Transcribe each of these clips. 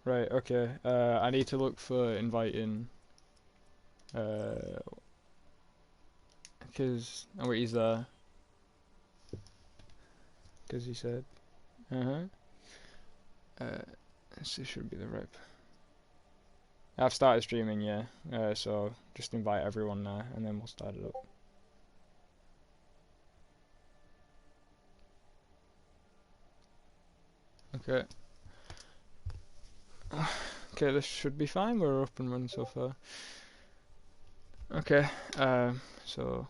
Right, okay. I need to look for inviting. Because oh wait, he's there. Because he said. Uh-huh. This should be the right. I've started streaming, yeah. So just invite everyone there, and then we'll start it up. Okay. Okay, this should be fine. We're up and running so far. Okay. So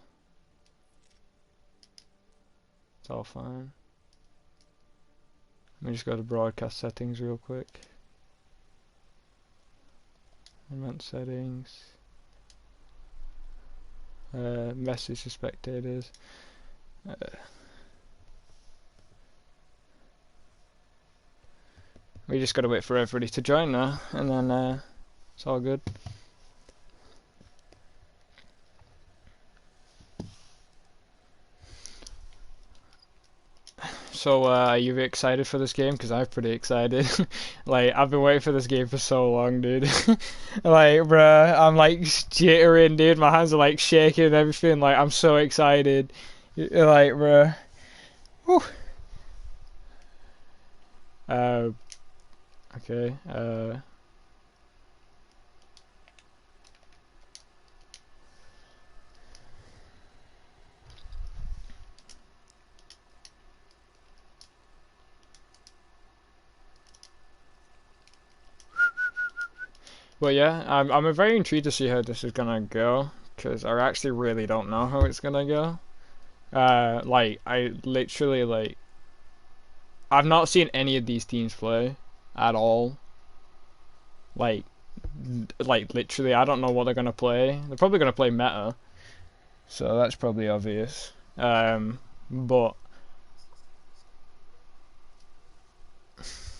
it's all fine. Let me just go to broadcast settings real quick. Event settings. Message to spectators. We just gotta wait for everybody to join now, and then it's all good. So, are you excited for this game? Because I'm pretty excited. Like, I've been waiting for this game for so long, dude. Like, bruh, I'm like jittering, dude. My hands are like shaking and everything. Like, I'm so excited. Like, bruh. Whew. Okay. But yeah, I'm very intrigued to see how this is gonna go, because I actually really don't know how it's gonna go. Like I literally like I've not seen any of these teams play at all. Like like literally, I don't know what they're gonna play. They're probably gonna play meta, so that's probably obvious. But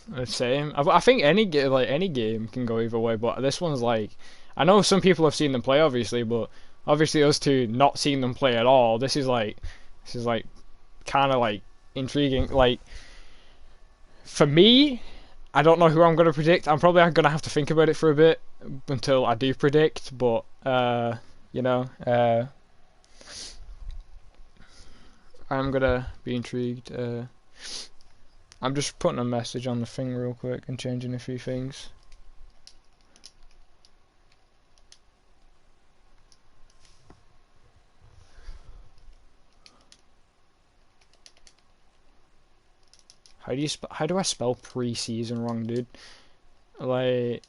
the same. I think any game can go either way, but this one's like I know some people have seen them play, obviously, but obviously us two not seeing them play at all. This is like kind of like intriguing. Like for me, I don't know who I'm gonna predict. I'm probably gonna have to think about it for a bit until I do predict. But you know, I'm gonna be intrigued. I'm just putting a message on the thing real quick and changing a few things. How do I spell preseason wrong, dude? Like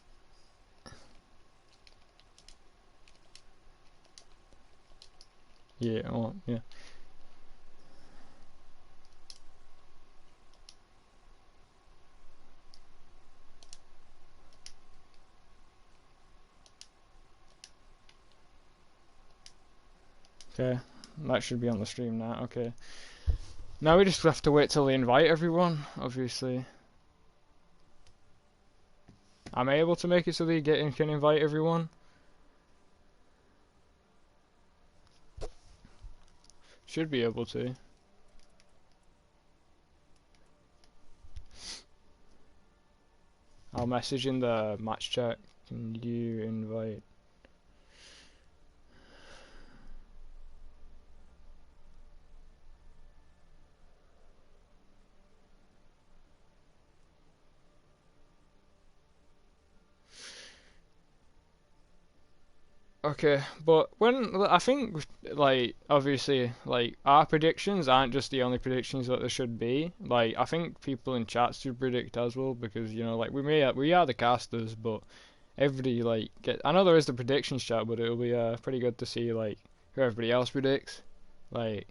yeah, well, yeah. Okay, that should be on the stream now. Okay. Now we just have to wait till they invite everyone, obviously. Am I able to make it so they can invite everyone? Should be able to. I'll message in the match chat. Can you invite? Okay, but when I think like obviously like our predictions aren't just the only predictions that there should be. Like I think people in chats should predict as well because you know like we are the casters, but everybody like get. I know there is the predictions chat, but it'll be pretty good to see like who everybody else predicts. Like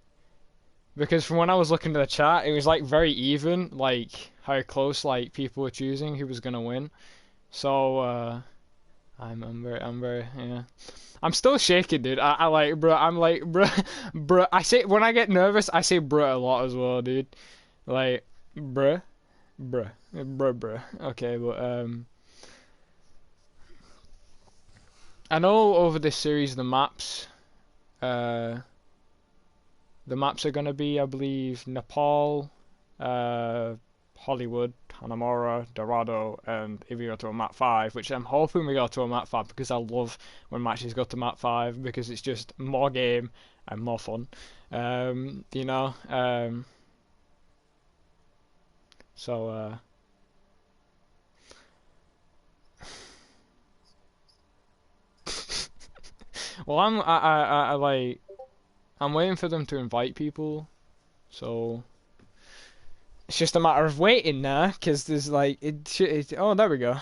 because from when I was looking at the chat, it was like very even, like how close like people were choosing who was gonna win. So I'm very yeah. I'm still shaking, dude. I like, bro. I'm like, bro, bro. I say when I get nervous, I say, bro, a lot as well, dude. Like, bruh, bruh. Okay, but I know over this series uh, the maps are gonna be, I believe, Nepal, uh, Hollywood, Hanamura, Dorado, and if we go to a map 5, which I'm hoping we go to a map 5 because I love when matches go to map 5 because it's just more game and more fun. You know, so well, I like I'm waiting for them to invite people, so it's just a matter of waiting now, because there's like oh, there we go.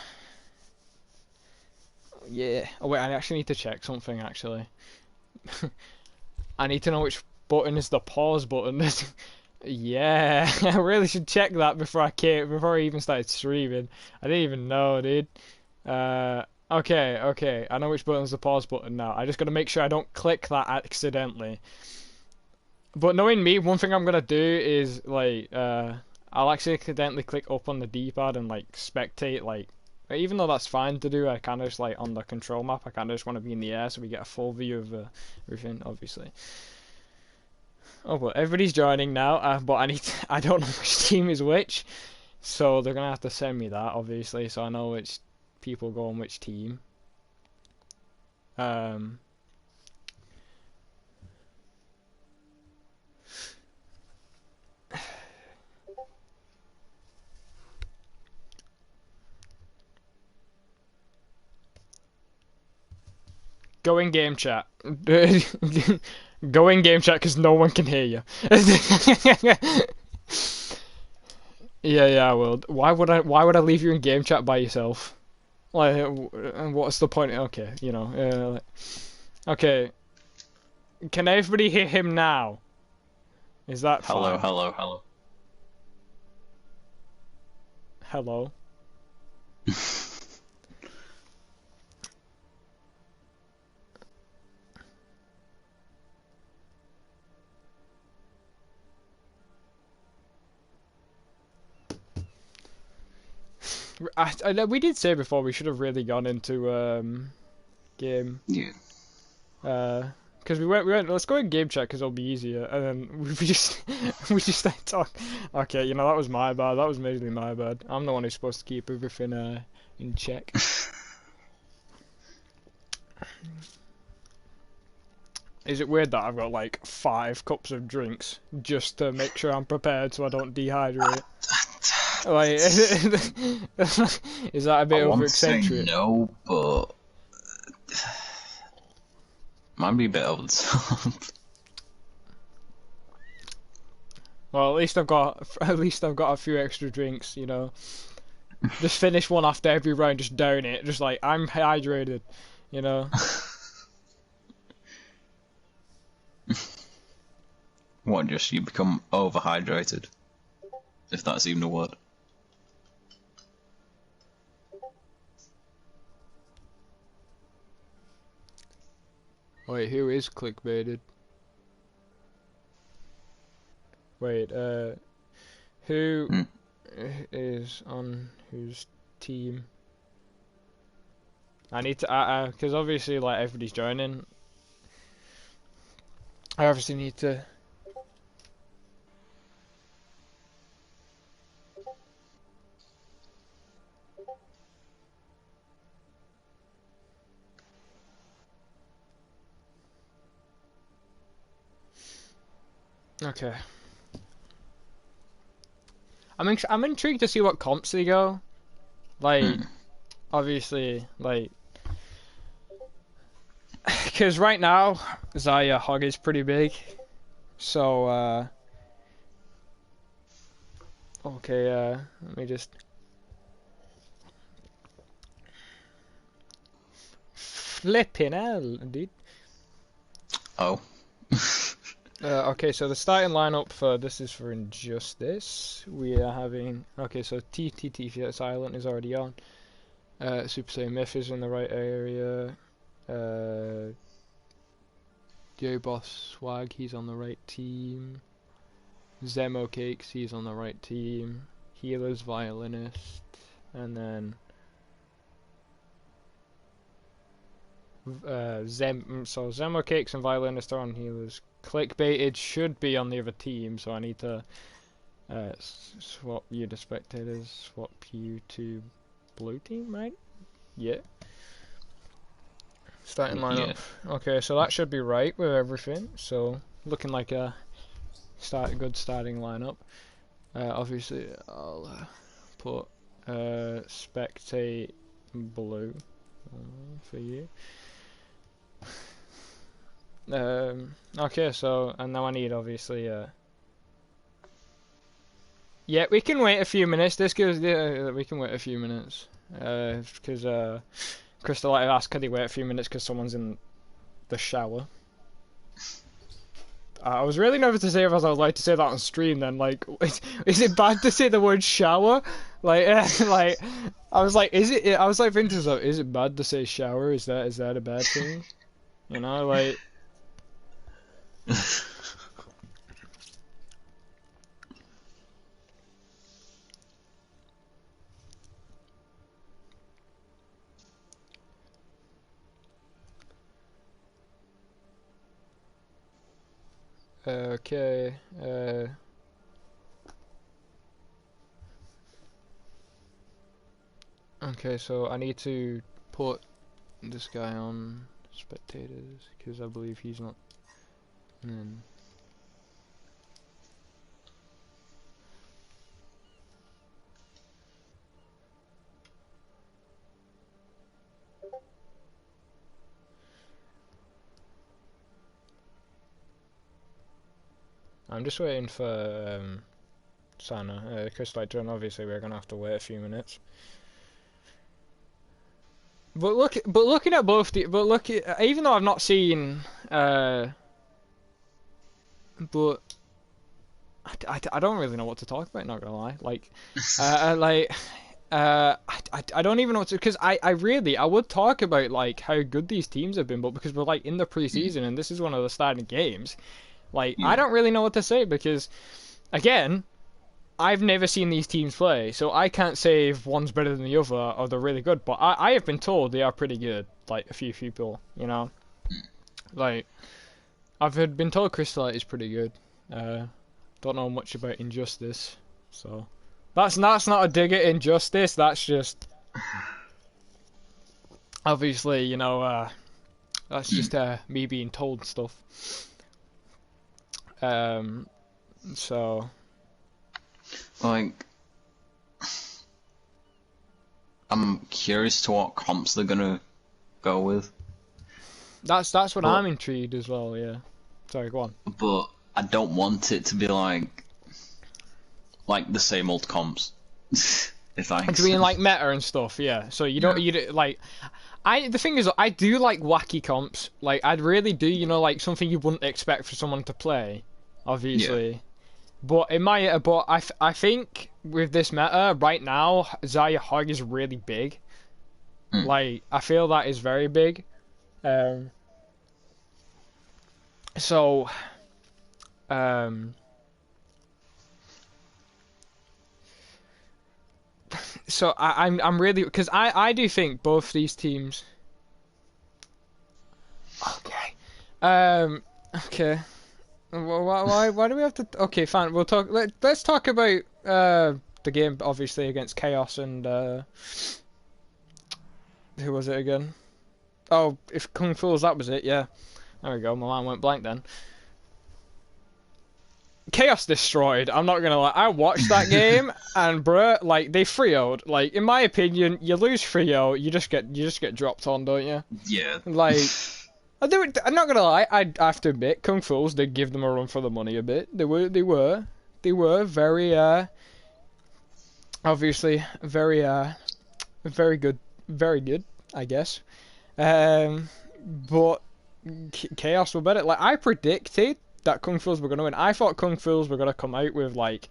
Yeah. Oh wait, I actually need to check something actually. I need to know which button is the pause button. Yeah, I really should check that before I even started streaming. I didn't even know, dude. Okay. I know which button is the pause button now. I just gotta make sure I don't click that accidentally. But knowing me, one thing I'm gonna do is like I'll actually accidentally click up on the D-pad and like spectate, like even though that's fine to do, I kind of just like on the control map, I kind of just want to be in the air so we get a full view of everything, obviously. Oh, well, everybody's joining now, but I don't know which team is which, so they're gonna have to send me that, obviously, so I know which people go on which team. Go in game chat. Go in game chat because no one can hear you. Yeah, I will. Why would I leave you in game chat by yourself? Like, what's the point? Okay, you know. Okay. Can everybody hear him now? Is that fine? Hello. Hello. We did say before we should have really gone into game. Yeah. Because we went. Let's go in game chat because it'll be easier, and then we just started talking. Okay, you know that was my bad. That was majorly my bad. I'm the one who's supposed to keep everything in check. Is it weird that I've got like 5 cups of drinks just to make sure I'm prepared so I don't dehydrate? Like, is that a bit over eccentric? No, but might be a bit over the top. Well, at least I've got a few extra drinks, you know. Just finish one after every round, just down it, just like I'm hydrated, you know. What, just you become overhydrated? If that's even a word. Wait, who is clickbaited? Wait, who is on whose team? I need to, because obviously, like, everybody's joining. I obviously need to. Okay. I'm intrigued to see what comps they go. Like, obviously, like, because right now Zaya Hog is pretty big, so okay, let me just flipping hell, dude. Oh. Okay, so the starting lineup for this is for Injustice. We are having so TTT Silent is already on. Super Saiyan Myth is in the right area. Boss Swag, he's on the right team. Zemo Cakes, he's on the right team. Healer's Violinist, and then so Zemo Cakes and Violinist are on Healers. Clickbaited should be on the other team, so I need to Swap you to spectators, swap you to blue team, right? Yeah. Starting lineup. Yeah. Okay, so that should be right with everything. So looking like a good starting lineup. Obviously, I'll put spectate blue for you. Okay, so and now I need obviously. Yeah, we can wait a few minutes. This goes. We can wait a few minutes. Because Crystallite asked, could he wait a few minutes because someone's in the shower. I was really nervous to say if I was allowed to say that on stream. Then, like, is it bad to say the word shower? Like, like, I was like, is it? I was like thinking to myself, is it bad to say shower? Is that a bad thing? You know, like. Okay. Okay, so I need to put this guy on spectators because I believe he's not. In. I'm just waiting for Sana, Crystallite John. Obviously, we're gonna have to wait a few minutes. But looking at both even though I've not seen, but I don't really know what to talk about. Not gonna lie, like, I don't even know what to, because I would talk about like how good these teams have been, but because we're like in the preseason and this is one of the starting games, like I don't really know what to say because, again, I've never seen these teams play, so I can't say if one's better than the other or they're really good. But I have been told they are pretty good. Like a few people, you know, like been told Crystallite is pretty good. Don't know much about Injustice, so that's not a dig at Injustice. That's just obviously, you know, that's just me being told stuff. So. Like, I'm curious to what comps they're gonna go with. That's what I'm intrigued as well. Yeah. Sorry, go on. But I don't want it to be like the same old comps. If I. To be like meta and stuff. Yeah. So you don't like. The thing is, I do like wacky comps. Like I really do. You know, like something you wouldn't expect for someone to play. Obviously. Yeah. But I think with this meta right now, Xayah Hug is really big. Like I feel that is very big. So I'm really, because I do think both these teams. Okay. Okay. Why do we have to? Okay, fine. We'll talk. Let's talk about the game, obviously, against Chaos and who was it again? Oh, if Kung Fu's, that was it. Yeah, there we go. My line went blank then. Chaos destroyed. I'm not gonna lie. I watched that game and bruh, like they 3-0'd. Like in my opinion, you lose 3-0, you just get dropped on, don't you? Yeah. Like. I'm not gonna lie. I have to admit, Kung Fu's did give them a run for the money a bit. They were very obviously very good, I guess. But Chaos were better. Like I predicted that Kung Fu's were gonna win. I thought Kung Fu's were gonna come out with like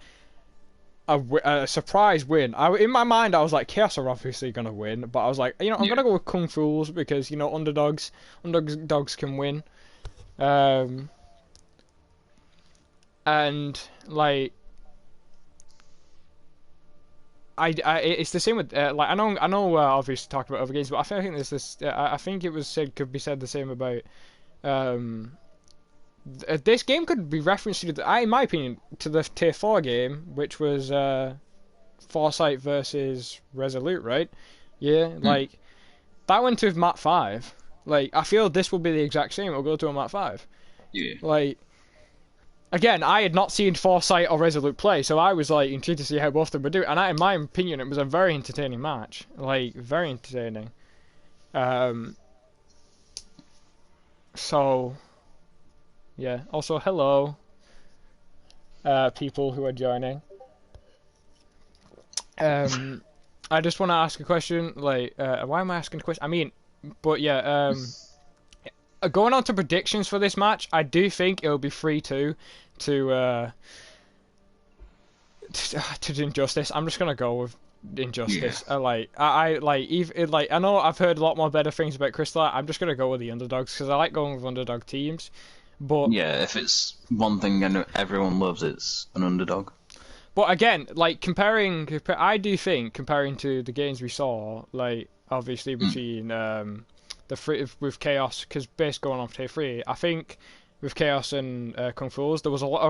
a surprise win. In my mind, I was like, Chaos are obviously gonna win, but I was like, you know, I'm gonna go with Kung Fu's because you know underdogs can win, and like it's the same with like I know obviously talked about other games, but I think there's this I think it was could be said the same about This game could be referenced to, in my opinion, to the Tier 4 game, which was Foresight versus Resolute, right? Yeah, Mm. like, that went to map 5. Like, I feel this will be the exact same. It'll go to a map 5. Yeah. Like, again, I had not seen Foresight or Resolute play, so I was, like, intrigued to see how both of them would do. And in my opinion, it was a very entertaining match. Like, very entertaining. Um, so, yeah. Also, hello, people who are joining. I just want to ask a question. Like, why am I asking a question? I mean, but yeah. Going on to predictions for this match, I do think it'll be 3-2 to to Injustice. I'm just gonna go with Yeah. Injustice. I like even like I know I've heard a lot more better things about Crystallite. I'm just gonna go with the underdogs because I like going with underdog teams. But Yeah, if it's one thing and everyone loves, it's an underdog. again, like I do think comparing to the games we saw, like obviously Mm. between the free with Chaos, because based going on Tier 3, I think with Chaos and Kung Fu's there was a lot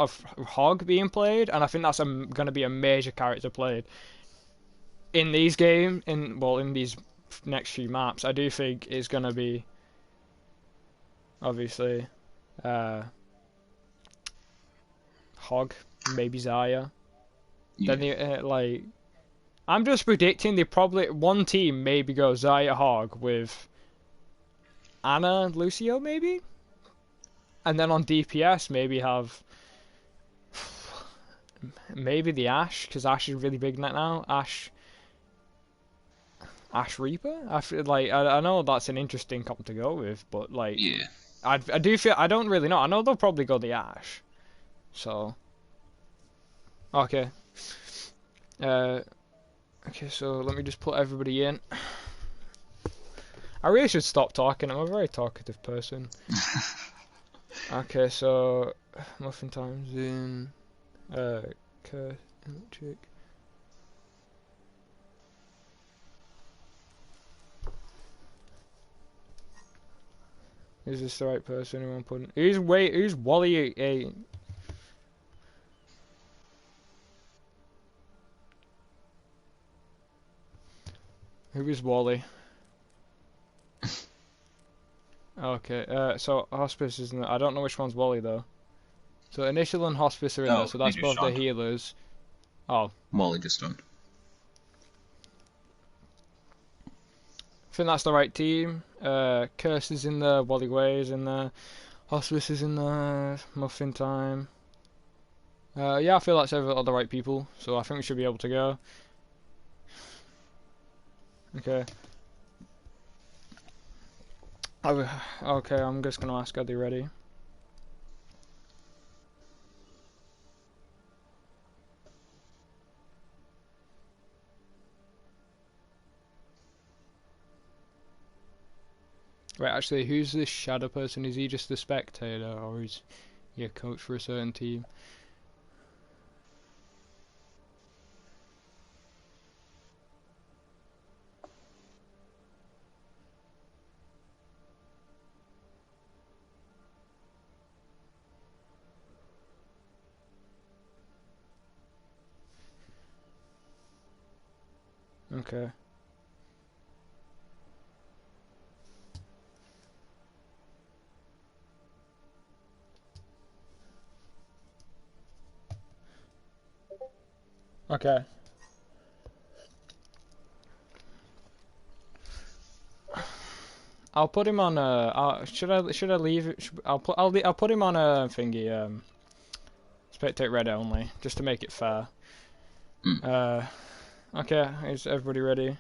of Hog being played, and I think that's going to be a major character played in these in these next few maps. I do think it's going to be obviously uh, Hog, maybe Zarya. Then Yeah. like I'm just predicting they probably one team maybe go Zarya Hog with Anna Lucio maybe, and then on DPS maybe have maybe the Ashe because Ashe is really big now. Ashe Reaper. I feel like I know that's an interesting comp to go with, but like Yeah. I do feel I don't really know. I know they'll probably go the Ashe. So okay. Uh, okay, so let me just put everybody in. I really should stop talking. I'm a very talkative person. Okay, so Muffin Times in Curse Electric. Is this the right person who I'm putting? Who's Wally a who is Wally? Okay, so Hospice isn't. I don't know which one's Wally though. So Initial and Hospice are in there, Oh, so he that's just both the joined. healers. Oh, Wally just joined. I think that's the right team. Curse is in there, Wally Way is in there, Hospice is in there, Muffin Time. Yeah, I feel that's all the right people, so I think we should be able to go. Okay. Okay, I'm just gonna ask, are they ready? Wait, actually, who's this shadow person? Is he just a spectator, or is he a coach for a certain team? Okay. Okay. I'll put him on should I leave it? I'll put him on a thingy spectate red only just to make it fair. Mm. Okay, is everybody ready?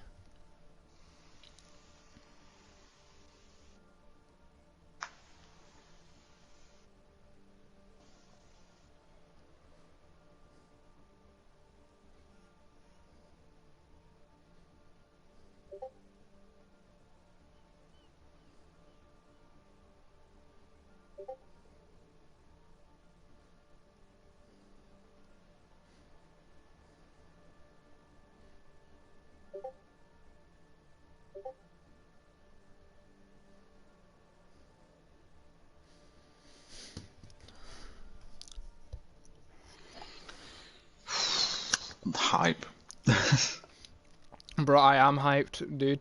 hype. Bro, I am hyped, dude.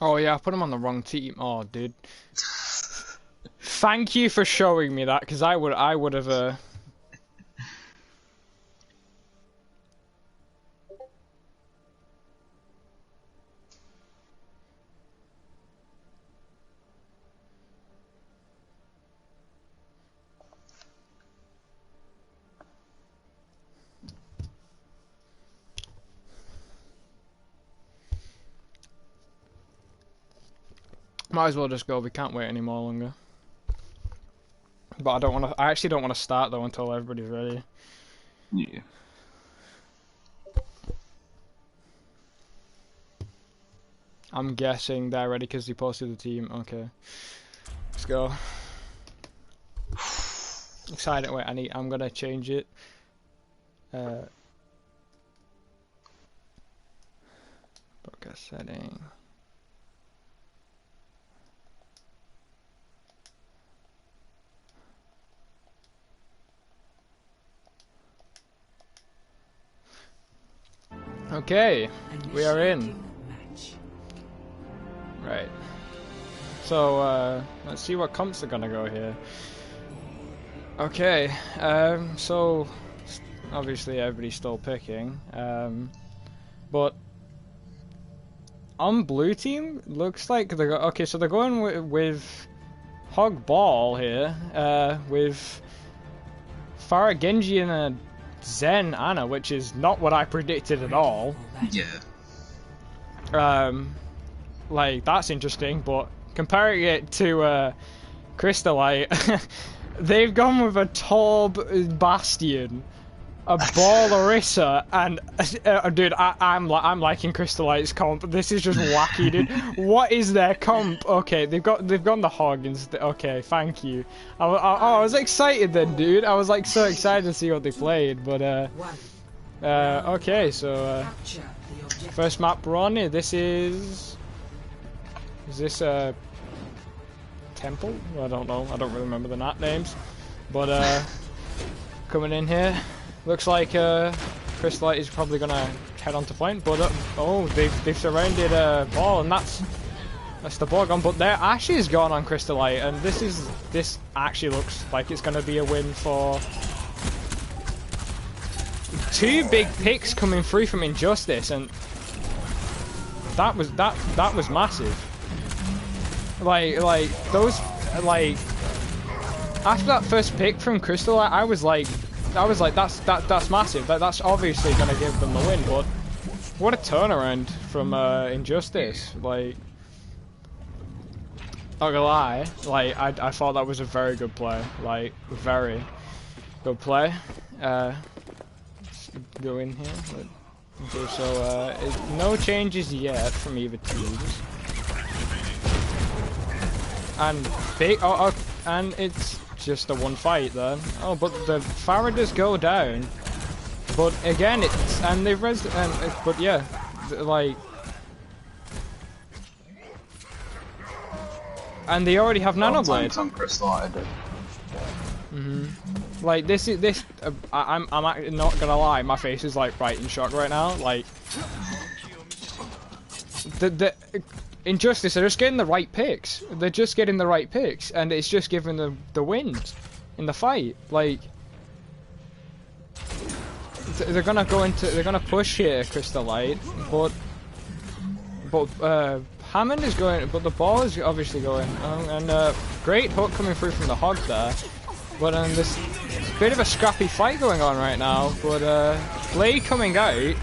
Oh yeah, I put him on the wrong team. Oh, dude. Thank you for showing me that, because I would have. Might as well just go. We can't wait any more longer. But I don't want to. I actually don't want to start though until everybody's ready. Yeah. I'm guessing they're ready because they posted the team. Okay, let's go. Excited. Wait, I'm gonna change it. Broadcast setting. Okay, we are in. Right. So, let's see what comps are gonna go here. Okay, so obviously everybody's still picking, but on blue team, looks like they're okay. So they're going with Hog Ball here, with Farah Genji and a Zen Anna, which is not what I predicted at all. Yeah. Like, that's interesting, but comparing it to Crystallite, they've gone with a Torb Bastion, a Ball Orisa, and dude, I'm liking Crystallite's comp. This is just wacky, dude. What is their comp? Okay, they've gone the Hog instead. Okay, thank you. I was excited then, dude. I was like so excited to see what they played, but okay, so first map we're on here. This is this a temple? I don't know. I don't really remember the map names, but coming in here. Looks like Crystallite is probably gonna head on to point, but oh, they've surrounded Ball, and that's the ball gone. But their Ashe is gone on Crystallite, and this actually looks like it's gonna be a win for two big picks coming through from Injustice, and that was massive. Like those after that first pick from Crystallite, I was like that's massive. That's obviously gonna give them the win. But what a turnaround from Injustice. Like, not gonna lie, like I thought that was a very good play. Like, very good play. Let's go in here. Okay, so no changes yet from either teams. And big. And it's just a one fight then. Oh, but the Farah does go down. But again, it's and they've but yeah, like, and they already have Nanoblade. On Crystallite. Like this. I'm not gonna lie, my face is like right in shock right now. Like the Injustice are just getting the right picks. They're just getting the right picks, and it's just giving them the wins in the fight. Like, they're gonna push here, Crystallite, but Hammond is going, but the Ball is obviously going, and great hook coming through from the Hog there. But this bit of a scrappy fight going on right now. But Blade coming out,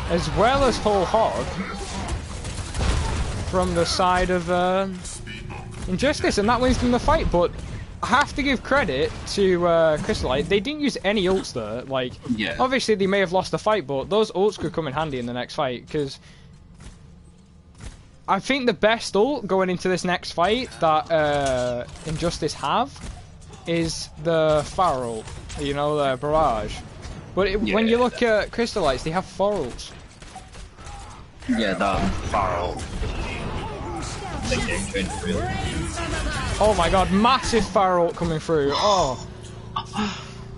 as well as whole Hog. From the side of Injustice, and that wins them the fight. But I have to give credit to Crystallite. They didn't use any ults there. Like, yeah. Obviously they may have lost the fight, but those ults could come in handy in the next fight. Because I think the best ult going into this next fight that Injustice have is the fire ult, you know, the barrage. But when you look at Crystallites, they have 4 ults. Yeah, that fire. Oh my god, massive fire ult coming through. Oh.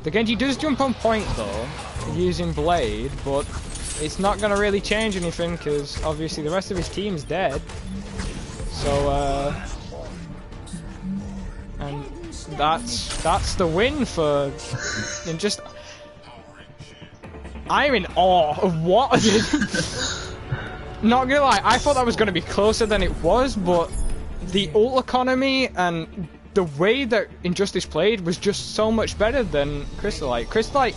The Genji does jump on point though, using Blade, but it's not going to really change anything because obviously the rest of his team's dead. So, and that's the win for... And just... I'm in awe of what... Not gonna lie, I thought that was going to be closer than it was, but the ult economy and the way that Injustice played was just so much better than Crystallite. Crystallite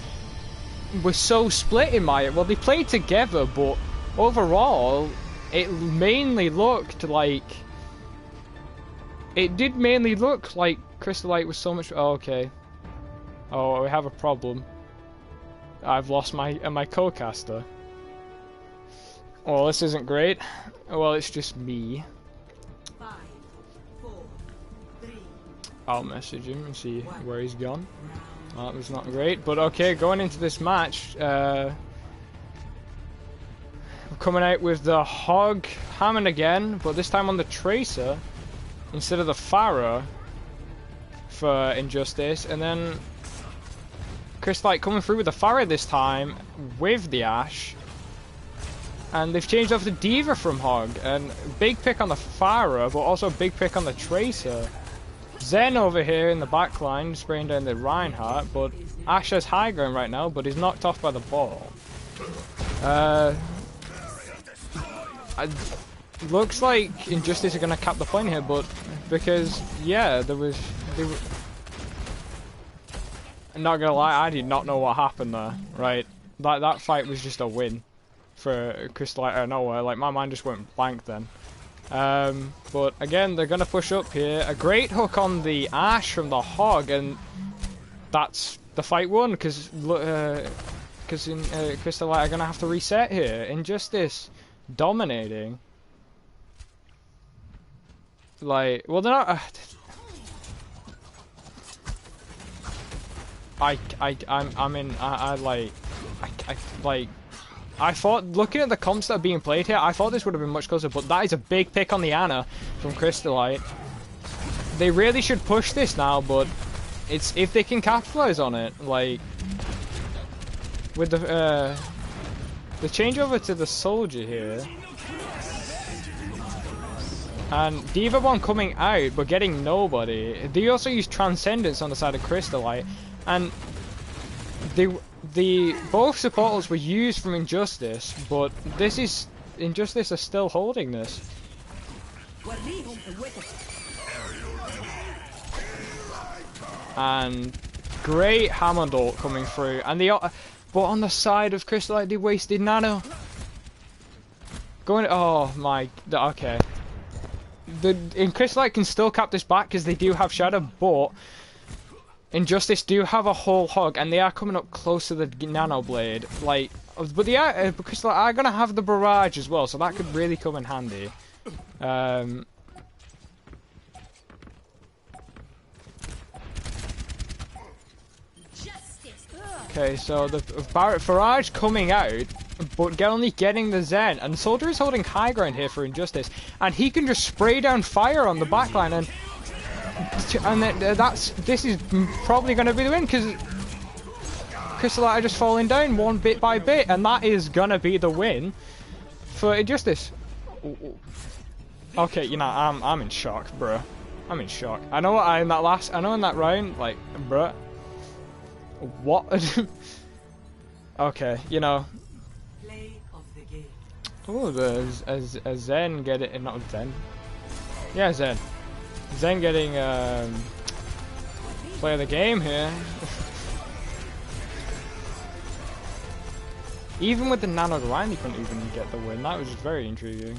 was so split in my... Well, they played together, but overall, it mainly looked like... It did mainly look like Crystallite was so much... Oh, okay. Oh, we have a problem. I've lost my co-caster. Well, this isn't great. Well, it's just me. 5, 4, 3. I'll message him and see where he's gone. That was not great, but okay, going into this match, we're coming out with the Hog Hammond again, but this time on the Tracer instead of the Pharah for Injustice, and then Crystallite coming through with the Pharah this time with the Ashe. And they've changed over to D.Va from Hog, and big pick on the Pharah, but also big pick on the Tracer. Zen over here in the back line, spraying down the Reinhardt, but Ashe has high ground right now, but he's knocked off by the ball. Looks like Injustice are going to cap the point here, but because, yeah, I'm not going to lie, I did not know what happened there, right? That fight was just a win for Crystallite. No, like my mind just went blank then. But again, they're gonna push up here. A great hook on the Ashe from the Hog, and that's the fight won because Crystallite are gonna have to reset here. Injustice dominating. Like, well, they're not. I thought, looking at the comps that are being played here, I thought this would have been much closer, but that is a big pick on the Ana from Crystallite. They really should push this now, but it's if they can capitalize on it, like with the changeover to the Soldier here, and D.Va one coming out but getting nobody. They also use Transcendence on the side of Crystallite, and both supporters were used from Injustice, but this is Injustice are still holding this. And great Hammond ult coming through, and but on the side of Crystallite they wasted Nano. Oh my, okay. Crystallite can still cap this back because they do have Shadow, but Injustice do have a whole Hog, and they are coming up close to the Nano Blade. Like, but they are because are gonna have the barrage as well, so that could really come in handy. Okay, so the barrage coming out, but only getting the Zen, and Soldier is holding high ground here for Injustice, and he can just spray down fire on the backline and. This is probably going to be the win because Crystallite are just falling down one bit by bit, and that is going to be the win for Injustice. Okay, you know, I'm in shock, bruh. I'm in shock. I know in that round, like, bruh. What? Okay, you know. Oh, there's a Zen get it, not Zen. Yeah, Zen. Zen getting play of the game here. Even with the Nano Grind, he couldn't even get the win. That was very intriguing.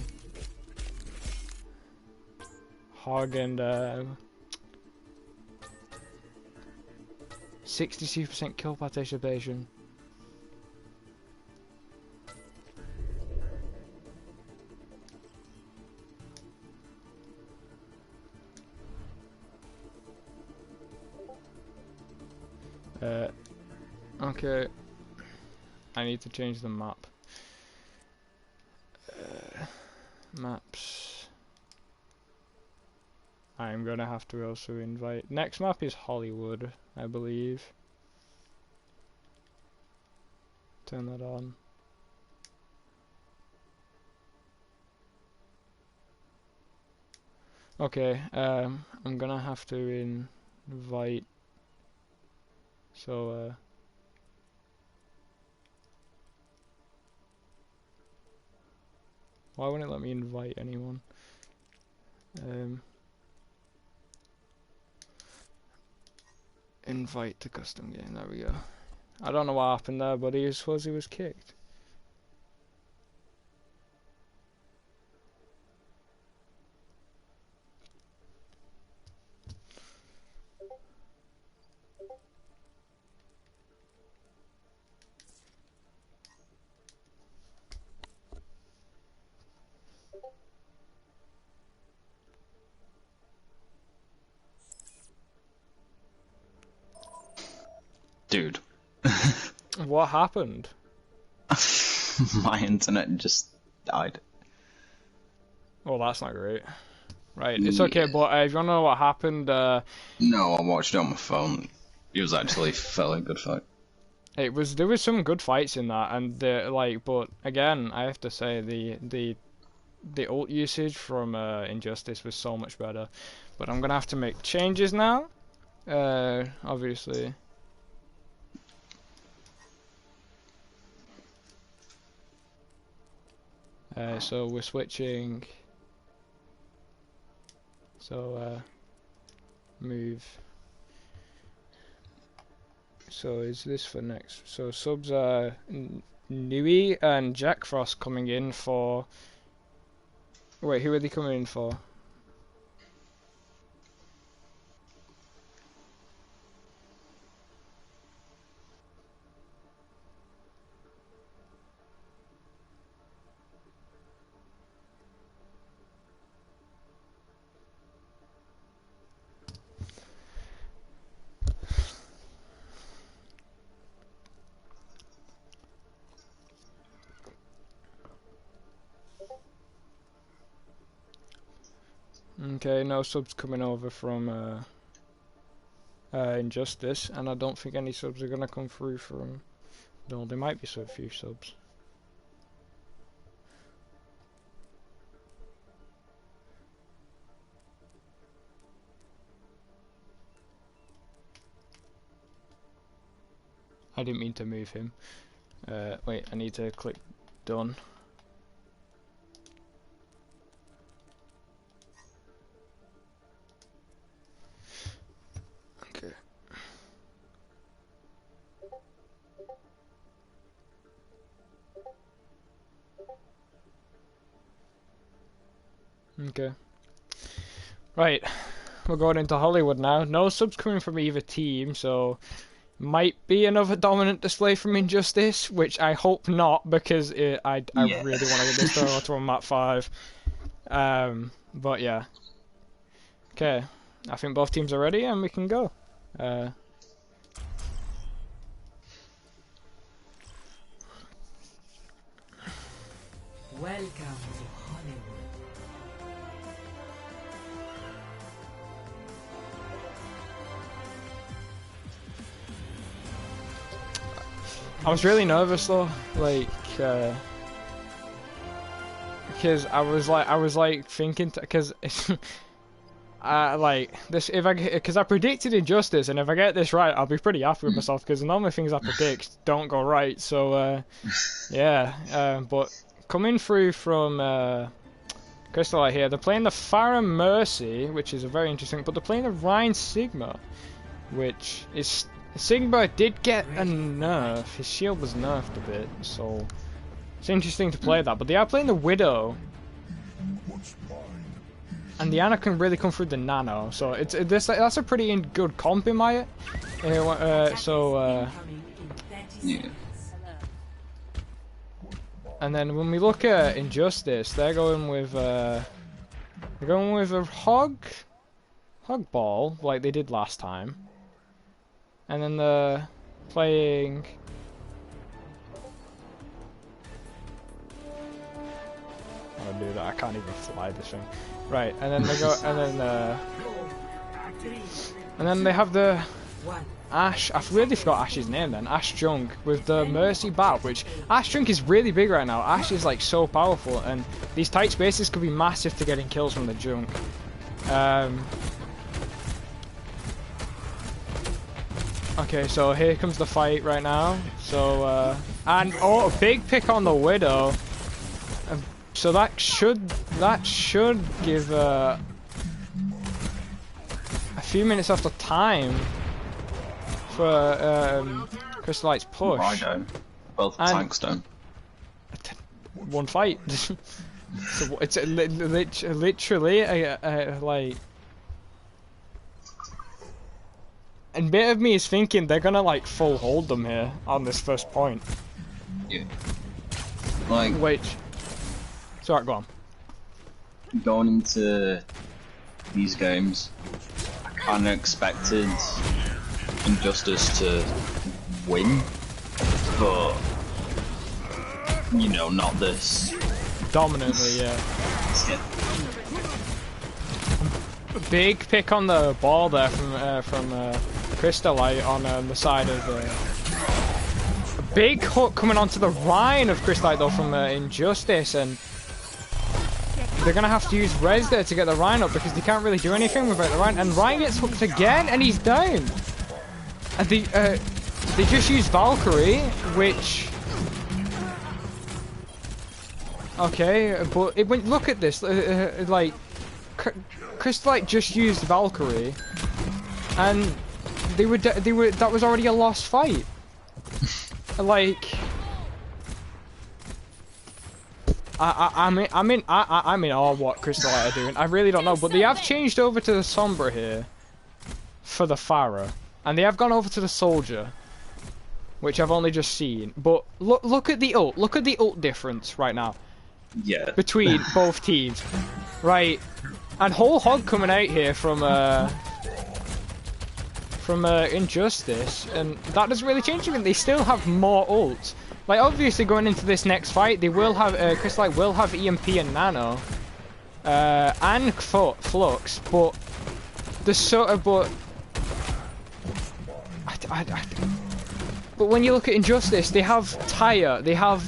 Hog and 62% kill participation. Okay. I need to change the map. Maps. I'm gonna have to also invite. Next map is Hollywood, I believe. Turn that on. Okay, I'm gonna have to invite. So, why wouldn't it let me invite anyone? Invite to custom game, there we go. I don't know what happened there, but he was kicked. Dude. What happened? My internet just died. Oh, that's not great. Right, it's okay, but if you wanna know what happened, No, I watched it on my phone. It was actually a fairly good fight. there was some good fights in that, and but again, I have to say the ult usage from Injustice was so much better. But I'm gonna have to make changes now. Obviously. So we're switching. So move. So is this for next? So subs are Nui and Jack Frost coming in for. Wait, who are they coming in for? Okay, no subs coming over from Injustice, and I don't think any subs are gonna come through from. No, there might be so few subs. I didn't mean to move him. Wait, I need to click done. Okay. Okay. Right, we're going into Hollywood now. No subs coming from either team, so might be another dominant display from Injustice, which I hope not, because I really want to get this Toronto on map 5. But yeah. Okay, I think both teams are ready and we can go. Welcome to Hollywood. I was really nervous though, like, because I was like thinking, because like this, because I predicted Injustice, and if I get this right, I'll be pretty happy with myself, because normally things I predict don't go right. So yeah, but coming through from Crystallite here, they're playing the Farah Mercy, which is a very interesting, but they're playing the Rhine Sigma, which is. Sigma did get a nerf, his shield was nerfed a bit, so it's interesting to play that, but they are playing the Widow, and the Ana can really come through the Nano, so that's a pretty good comp in my Yeah. and then when we look at Injustice, they're going with a hog ball like they did last time. and then they're playing. Oh, dude, I can't even fly this thing. Right, and then they go, and then they have the Ash. I really forgot Ash's name then. Ash Junk with the Mercy Bat, which Ash Junk is really big right now. Ash is like so powerful, and these tight spaces could be massive to getting kills from the Junk. Okay, so here comes the fight right now. So and oh, a big pick on the Widow. So that should give a few minutes off the time for Crystallite's push. Rhino. Both tanks don't. One fight. So it's literally like. And bit of me is thinking they're gonna like full hold them here on this first point. Yeah. Like. Wait. Sorry, go on. Going into these games, I kind of expected Injustice to win, but you know, not this dominantly. Yeah. Big pick on the ball there from Crystallite on the side of the. A big hook coming onto the Rhine of Crystallite though from Injustice, and they're gonna have to use res there to get the Rhine up because they can't really do anything without the Rhine. And Rhine gets hooked again, and he's down. And they just use Valkyrie, which. Okay, but it went. Look at this, like. Crystallite just used Valkyrie, and that was already a lost fight. Like, I'm in awe what Crystallite are doing. I really don't know, but they have changed over to the Sombra here for the Pharah, and they have gone over to the Soldier, which I've only just seen. But look at the ult. Look at the ult difference right now. Yeah. Between both teams, right? And whole hog coming out here from Injustice, and that doesn't really change anything. They still have more ults. Like obviously going into this next fight, they will have Crystallite will have EMP and Nano, and Flux, but the sort of but when you look at Injustice, they have Tyre, they have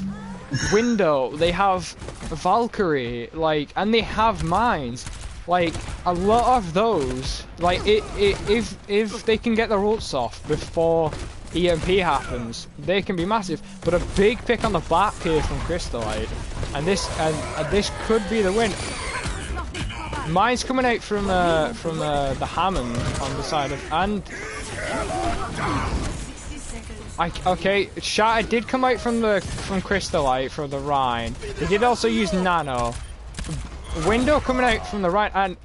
Window, they have Valkyrie, like, and they have Mines. Like, a lot of those, like, if they can get their ults off before EMP happens, they can be massive. But a big pick on the back here from Crystallite, and this could be the win. Mine's coming out from the Hammond on the side of, and okay, Shatter did come out from Crystallite from the Rhine. They did also use Nano. Window coming out from the right, and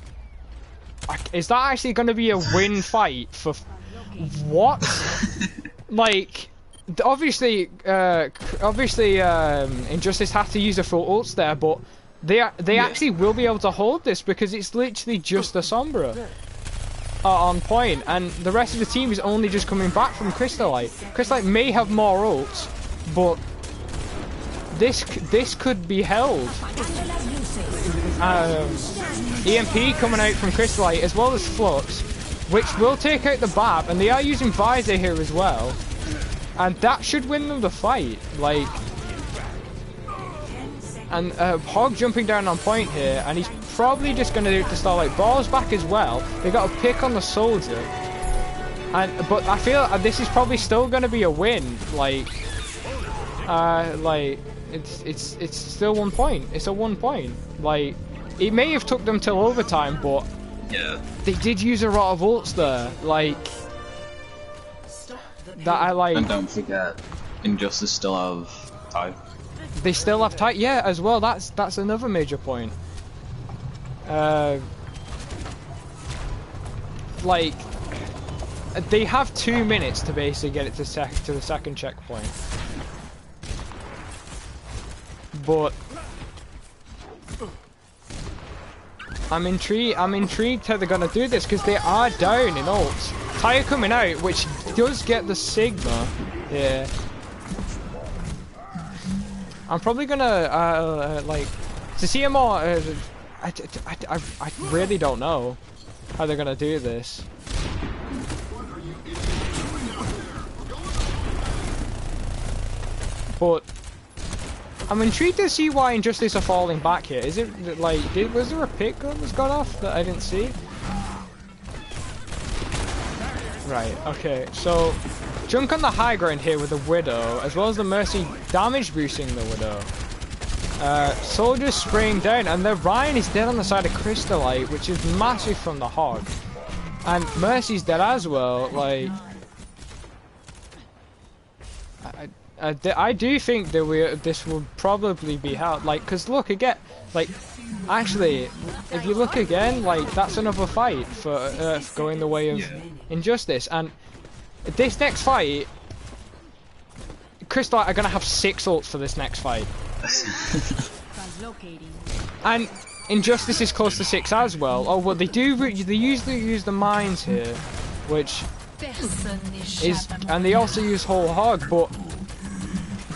is that actually going to be a win fight for what? Like, obviously, Injustice have to use their full ults there, but they actually will be able to hold this because it's literally just the Sombra on point, and the rest of the team is only just coming back from Crystallite. Crystallite may have more ults, but this could be held. EMP coming out from Crystallite as well as Flux, which will take out the Bab, and they are using Visor here as well, and that should win them the fight. Like, and Hog jumping down on point here, and he's probably just going to do it to Starlight. Ball's back as well. They got a pick on the Soldier, but I feel this is probably still going to be a win. Like it's still 1 point. It's a 1 point. Like, it may have took them till overtime, but yeah, they did use a lot of ults there. Like that, I like. And don't forget, Injustice still have Tide. They still have Tide, yeah, as well. That's another major point. Like, they have 2 minutes to basically get it to the second checkpoint. But I'm intrigued how they're gonna do this because they are down in ults. Tyre coming out, which does get the Sigma. Yeah. I'm probably gonna like to see him more. I really don't know how they're gonna do this. But I'm intrigued to see why Injustice are falling back here. Is it like, was there a pick that was got off that I didn't see? Right, okay, so Junk on the high ground here with the Widow, as well as the Mercy damage boosting the Widow. Soldiers spraying down, and the Ryan is dead on the side of Crystallite, which is massive from the Hog. And Mercy's dead as well, like... I do think that this will probably be held, like, because look again, like, actually, if you look again, like, that's another fight for going the way of Injustice, and this next fight, Crystallite are gonna have 6 ults for this next fight, and Injustice is close to 6 as well. Oh, well, they usually use the mines here, which is, and they also use whole hog, but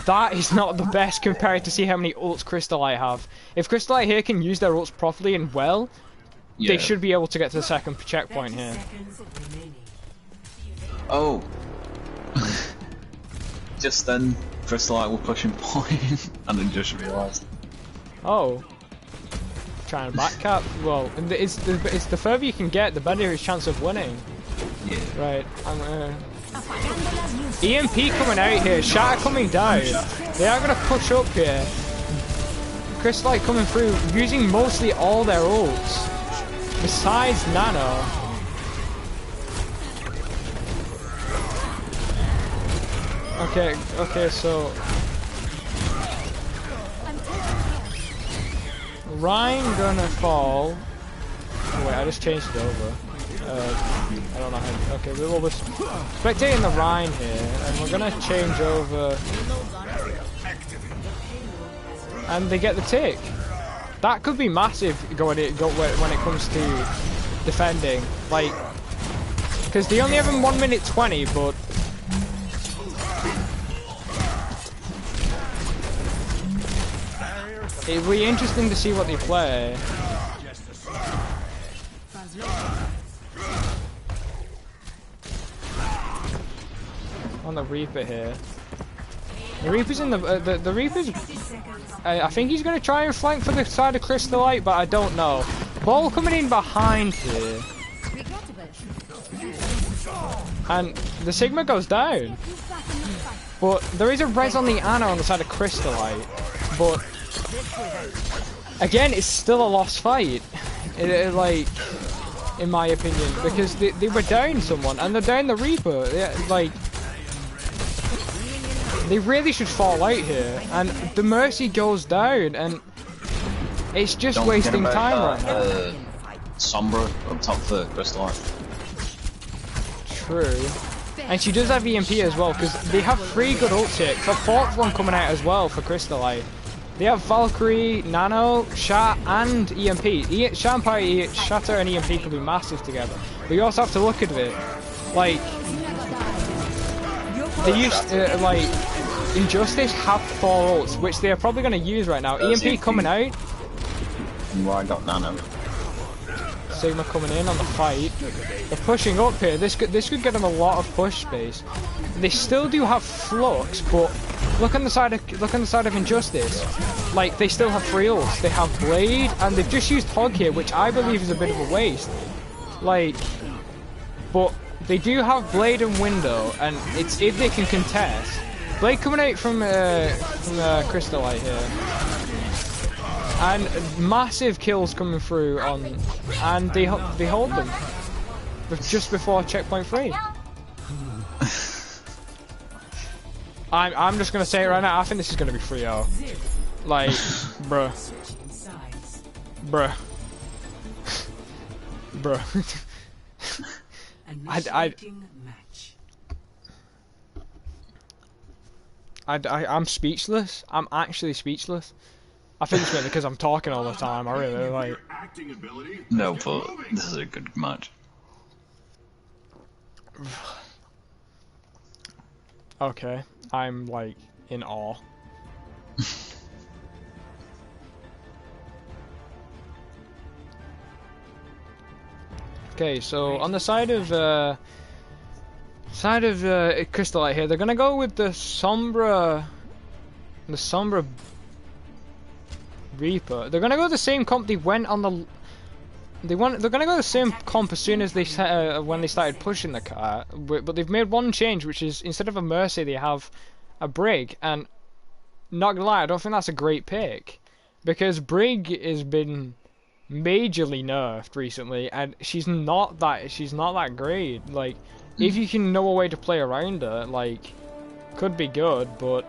that is not the best compared to see how many ults Crystallite have. If Crystallite here can use their ults properly and well, they should be able to get to the second checkpoint here. Oh. Just then, Crystallite were pushing point, and then just realised. Oh. Trying to backcap. Well, it's the further you can get, the better his chance of winning. Yeah. Right. EMP coming out here. Shatter coming down. They are gonna push up here. Crystallite coming through, using mostly all their ults, besides Nano. Okay, so Ryan gonna fall. Oh, wait, I just changed it over. I don't know how. Okay, we're spectating the Rhine here, and we're gonna change over. And they get the tick. That could be massive when it comes to defending. Like, because they only have him 1 minute 20, but. It'll be interesting to see what they play. On the Reaper here. The Reaper's in the Reaper's... I think he's going to try and flank for the side of Crystallite, but I don't know. Ball coming in behind here. And the Sigma goes down. But there is a res on the Ana on the side of Crystallite. But... again, it's still a lost fight. Like... in my opinion. Because they were down someone, and they're down the Reaper. Like... they really should fall out here, and the Mercy goes down, and it's just wasting time right now. Sombra up top for Crystallite. True. And she does have EMP as well, because they have 3 good ults here. The 4th one coming out as well for Crystallite. They have Valkyrie, Nano, Shat, and EMP. Shatter and EMP could be massive together. But you also have to look at it. Like, they used, like, Injustice have 4 ults, which they are probably going to use right now. EMP coming out. Well, I got Nano. Sigma coming in on the fight. They're pushing up here. This could get them a lot of push space. They still do have Flux, but look on the side of Injustice. Like, they still have 3 ults. They have Blade, and they've just used Hog here, which I believe is a bit of a waste. Like, but they do have Blade and Window, and it's if they can contest. Blade coming out from Crystallite here, and massive kills coming through on, and they hold them just before checkpoint 3. I'm just gonna say it right now. I think this is gonna be 3-0. Like, bruh. I'm speechless. I'm actually speechless. I think it's mainly because I'm talking all the time. I really like. No, but this is a good match. Okay, I'm like in awe. Okay, so on the side of Crystallite here, they're gonna go with the Sombra Reaper. They're gonna go the same comp they went on the. They're gonna go the same comp as soon as they when they started pushing the cart, but they've made one change, which is instead of a Mercy they have a Brig, and not gonna lie, I don't think that's a great pick, because Brig has been majorly nerfed recently, and she's not that great. Like, if you can know a way to play around her, like, could be good, but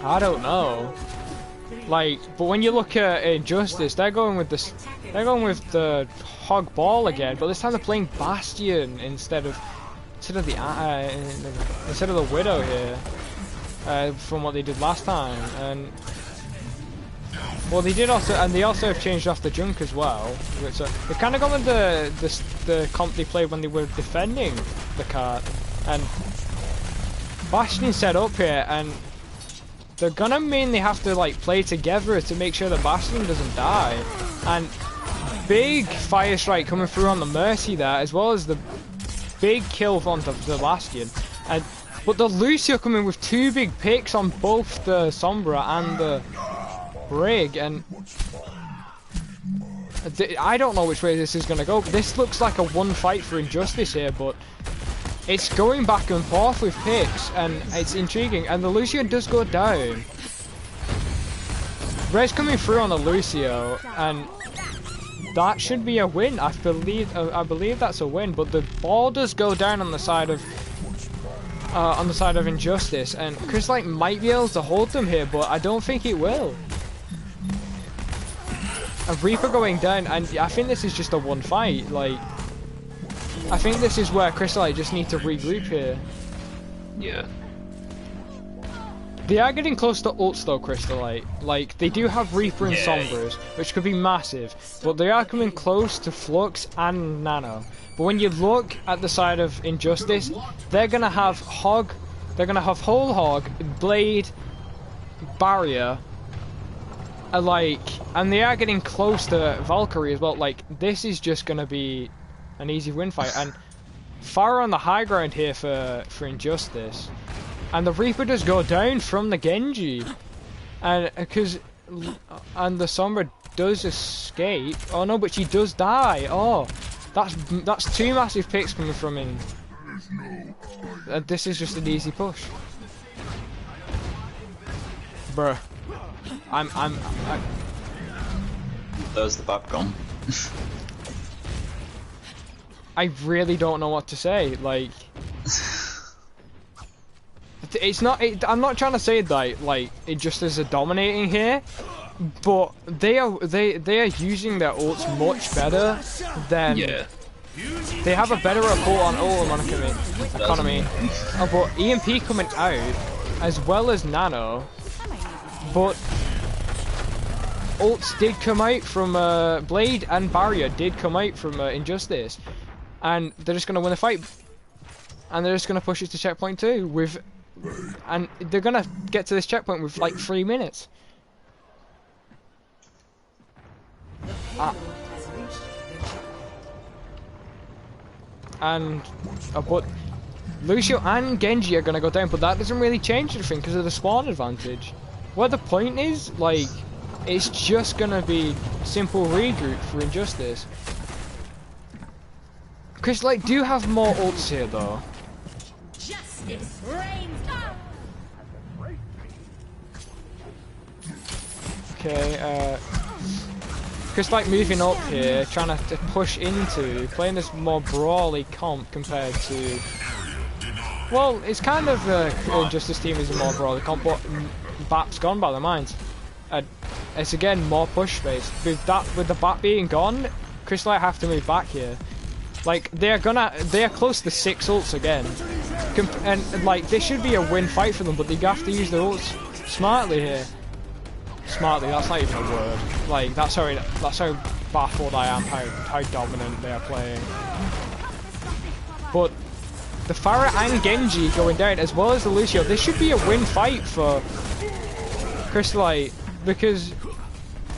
I don't know. Like, but when you look at Injustice, they're going with this. They're going with the Hog Ball again, but this time they're playing Bastion instead of the Widow here, from what they did last time. And well, they also have changed off the Junk as well. Which they've kind of gone with the comp they played when they were defending the cart, and Bastion set up here, and they're gonna mainly have to like play together to make sure that Bastion doesn't die. And big Fire Strike coming through on the Mercy there, as well as the big kill on the Bastion. But the Lucio coming with two big picks on both the Sombra and the Brig, and I don't know which way this is gonna go. This looks like a one fight for Injustice here, but it's going back and forth with picks, and it's intriguing. And the Lucio does go down. Red's coming through on the Lucio, and that should be a win. I believe that's a win. But the ball does go down on the side of Injustice, and Crystallite might be able to hold them here, but I don't think it will. And Reaper going down, and I think this is just a one fight. Like, I think this is where Crystallite just need to regroup here. Yeah. They are getting close to ults though, Crystallite. Like, they do have Reaper and Sombras, which could be massive, but they are coming close to Flux and Nano. But when you look at the side of Injustice, they're gonna have Hog, they're gonna have Whole Hog, Blade, Barrier, and they are getting close to Valkyrie as well. Like, this is just gonna be an easy win fight, and far on the high ground here for Injustice, and the Reaper does go down from the Genji, and the Sombra does escape. Oh no, but she does die. Oh, that's two massive picks coming from him. This is just an easy push, bruh. There's the bad gone. I really don't know what to say. Like, it's not. I'm not trying to say that like Injustice are dominating here, but they are using their ults much better than. Yeah. They have a better report on economy. Oh, but EMP coming out as well as Nano, but ults did come out from Blade, and Barrier did come out from Injustice. And they're just going to win the fight. And they're just going to push it to checkpoint 2 and they're going to get to this checkpoint with like 3 minutes. But Lucio and Genji are going to go down, but that doesn't really change anything because of the spawn advantage. What the point is, like, it's just going to be simple regroup for Injustice. Crystallite do have more ults here though. Justice reigns. Okay, Crystallite moving up here, trying to push into, playing this more brawly comp compared to... Well, it's kind of Injustice team is a more brawly comp, but BAP's gone by the mines. It's again more push space. With the BAP being gone, Crystallite have to move back here. Like, they're close to 6 ults again, and like this should be a win fight for them, but they have to use their ults smartly here. Smartly, that's not even a word. Like, that's how baffled I am how dominant they are playing. But the Pharah and Genji going down, as well as the Lucio. This should be a win fight for Crystallite, because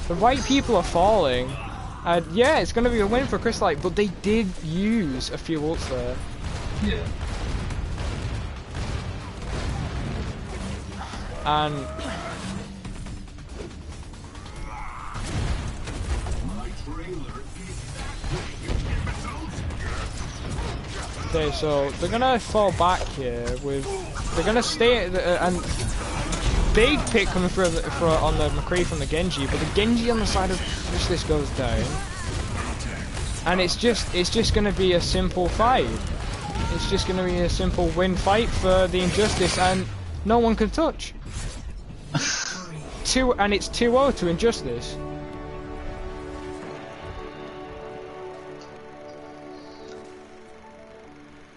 the right people are falling. And yeah, it's going to be a win for Crystallite, but they did use a few ults there. Yeah. And okay, so they're gonna fall back here with. They're gonna stay and big pick coming through on the McCree from the Genji, but the Genji on the side of which this goes down, and it's just gonna be a simple fight. It's just gonna be a simple win fight for the Injustice, and no one can touch. And it's 2-0 to Injustice.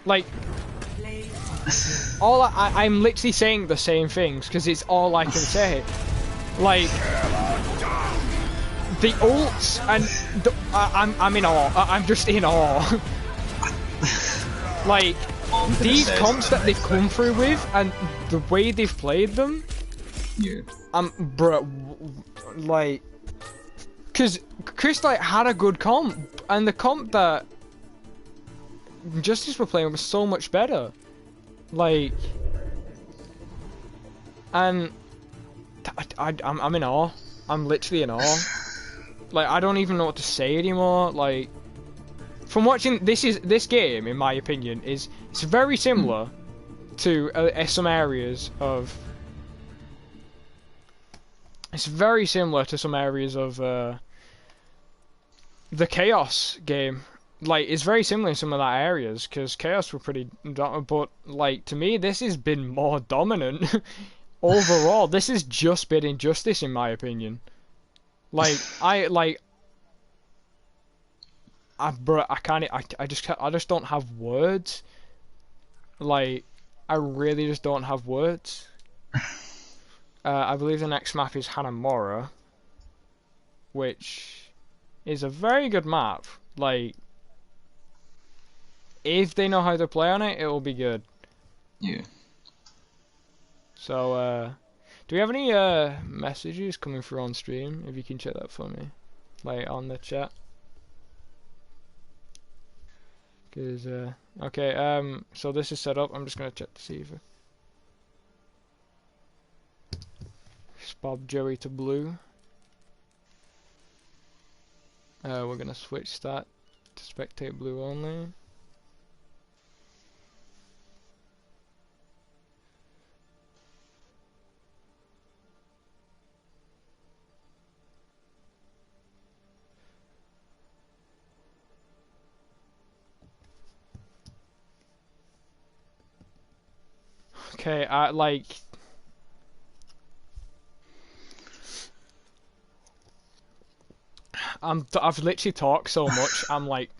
Like, I'm literally saying the same things because it's all I can say. Like, the ults and I'm in awe. I'm just in awe. Like, these comps that they've come through with and the way they've played them. Yeah. Bro, like, because Crystallite had a good comp, and the comp that Justice were playing was so much better. Like, and I'm in awe. I'm literally in awe. Like, I don't even know what to say anymore. Like, from watching this game, in my opinion, it's very similar to some areas of. It's very similar to some areas of the Chaos game. Like, it's very similar in some of that areas, because Chaos were pretty dominant, but, like, to me, this has been more dominant. Overall, this has just been Injustice, in my opinion. Like, bro, I just don't have words. Like, I really just don't have words. I believe the next map is Hanamura, which is a very good map. Like, if they know how to play on it, it will be good. Yeah. So, do we have any messages coming through on stream? If you can check that for me, like on the chat. Cause okay, so this is set up. I'm just gonna check to see if. Bob Joey to blue. We're gonna switch that to spectate blue only. Okay, like. I've literally talked so much, I'm like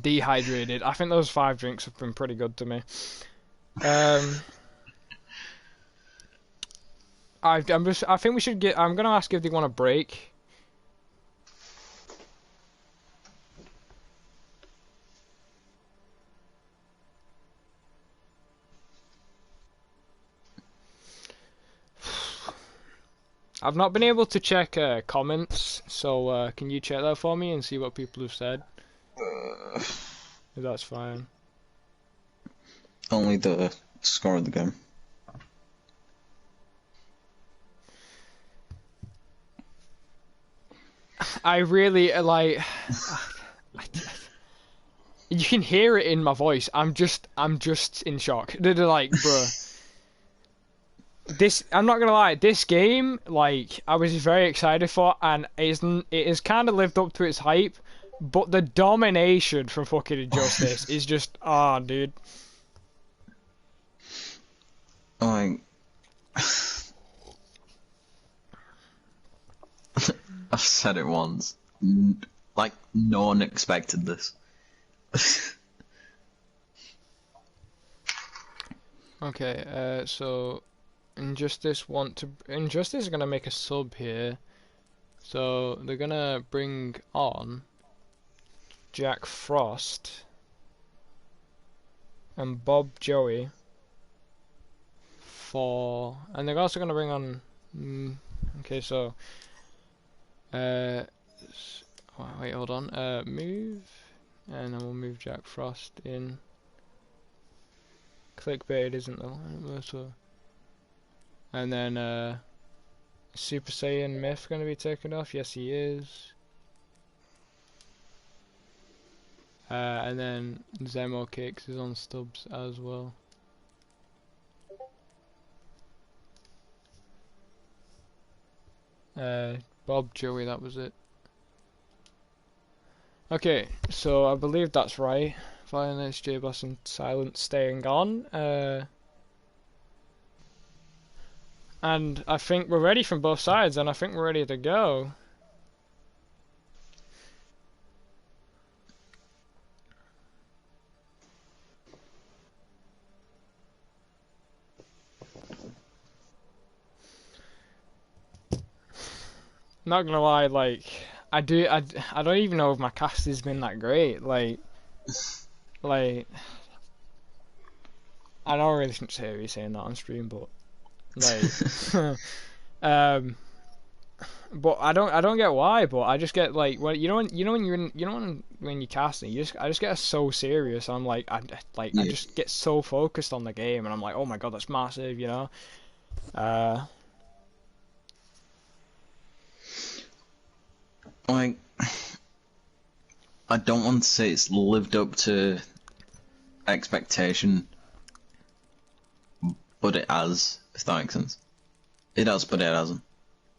dehydrated. I think those 5 drinks have been pretty good to me. I think we should get. I'm gonna ask if they want a break. I've not been able to check comments, so can you check that for me and see what people have said? If that's fine. Only the score of the game. I really like. You can hear it in my voice. I'm just in shock. They're like, bruh. I'm not gonna lie, this game, like, I was very excited for, and it has kind of lived up to its hype, but the domination from fucking Injustice is just, dude. Like, I've said it once, like, no one expected this. Okay, so Injustice is gonna make a sub here, so they're gonna bring on Jack Frost. and Bob Joey and they're also gonna bring on. Okay, so wait, hold on. Move, and then we'll move Jack Frost in. Clickbait isn't though. I don't know, so. And then Super Saiyan Myth gonna be taken off. Yes, he is. And then Zemo Kicks is on Stubbs as well. Bob Joey, that was it. Okay, so I believe that's right. Violence, J-Boss and Silent staying on. And I think we're ready from both sides, and I think we're ready to go. Not gonna lie, like I don't even know if my cast has been that great. Like I don't really say you saying that on stream, but like but I don't get why, but I just get like when when you're casting, I just get so serious. I'm like I just get so focused on the game, and I'm like, oh my god, that's massive, you know. Like, I don't want to say it's lived up to expectation, but it has, if that makes sense. It has, but it hasn't.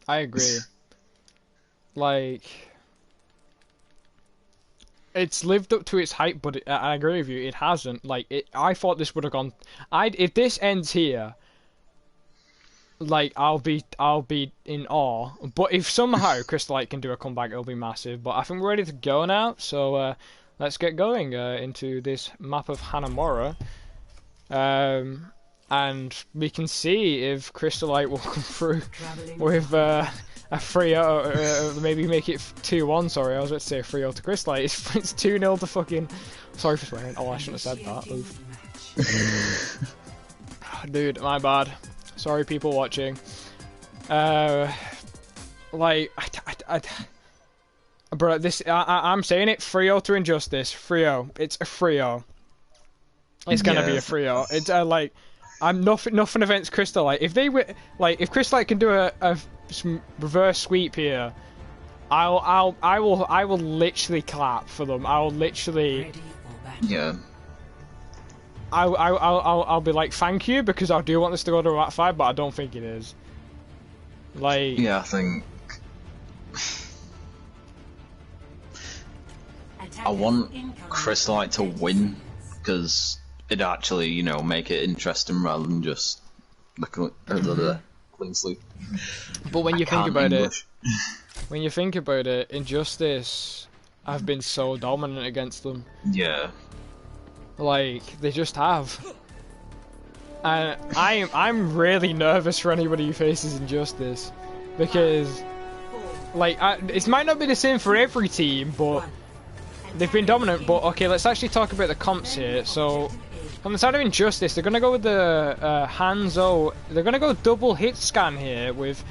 I agree. Like, it's lived up to its hype, but I agree with you, it hasn't. Like, I thought this would have gone. If this ends here, like I'll be in awe. But if somehow Crystallite can do a comeback, it'll be massive. But I think we're ready to go now. So let's get going into this map of Hanamura. And we can see if Crystallite will come through with a 3-0, maybe make it 2-1, sorry, I was about to say 3-0 to Crystallite. It's 2-0 to fucking... Sorry for swearing. Oh, I shouldn't have said that. Oof. Dude, my bad. Sorry, people watching. Like, bro, I'm saying it, 3-0 to Injustice. 3-0. It's a 3-0. It's gonna be a 3-0. It's like... I'm nothing against Crystallite. If they were if Crystallite can do a reverse sweep here, I will literally clap for them. I'll literally I'll be like, thank you, because I do want this to go to a Rat 5, but I don't think it is. Like, yeah, I think I want Crystallite to win, because it'd actually, you know, make it interesting rather than just the clean sweep. But when you think about it, Injustice have been so dominant against them. Yeah. Like, they just have. And I'm really nervous for anybody who faces Injustice, because like it might not be the same for every team, but they've been dominant. But okay, let's actually talk about the comps here. So on the side of Injustice, they're gonna go with the Hanzo. They're gonna go double hit scan here with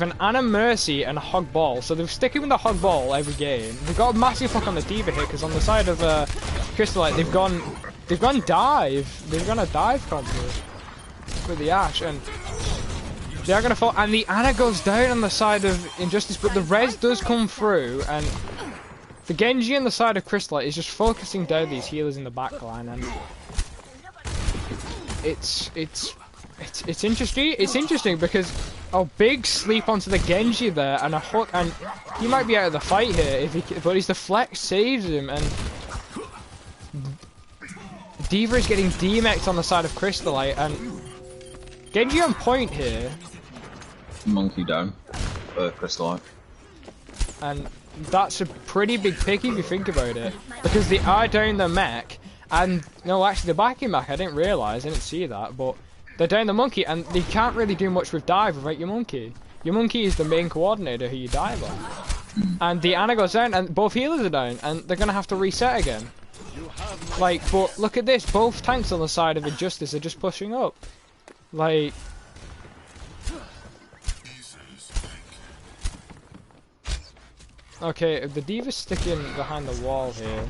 an Ana Mercy and a Hog Ball. So they're sticking with the Hog Ball every game. They've got a massive hook on the Diva hit, because on the side of Crystallite, they've gone dive. They've gone a dive combo with the Ash, and they are gonna fall. And the Ana goes down on the side of Injustice, but the res does come through, and the Genji on the side of Crystallite is just focusing down these healers in the backline, and it's interesting. It's interesting because a big sleep onto the Genji there, and a hook, and he might be out of the fight here if he. But his deflect saves him, and Diva is getting DMX'd on the side of Crystallite, and Genji on point here. Monkey down for Crystallite. And that's a pretty big pick if you think about it, because they are down the mech, and no, actually they're backing back. I didn't realise, I didn't see that, but they're down the monkey, and they can't really do much with dive without your monkey. Your monkey is the main coordinator who you dive on. And the Ana goes down, and both healers are down, and they're gonna have to reset again. Like, but look at this. Both tanks on the side of Injustice are just pushing up. Like. Okay, the D.Va's sticking behind the wall here.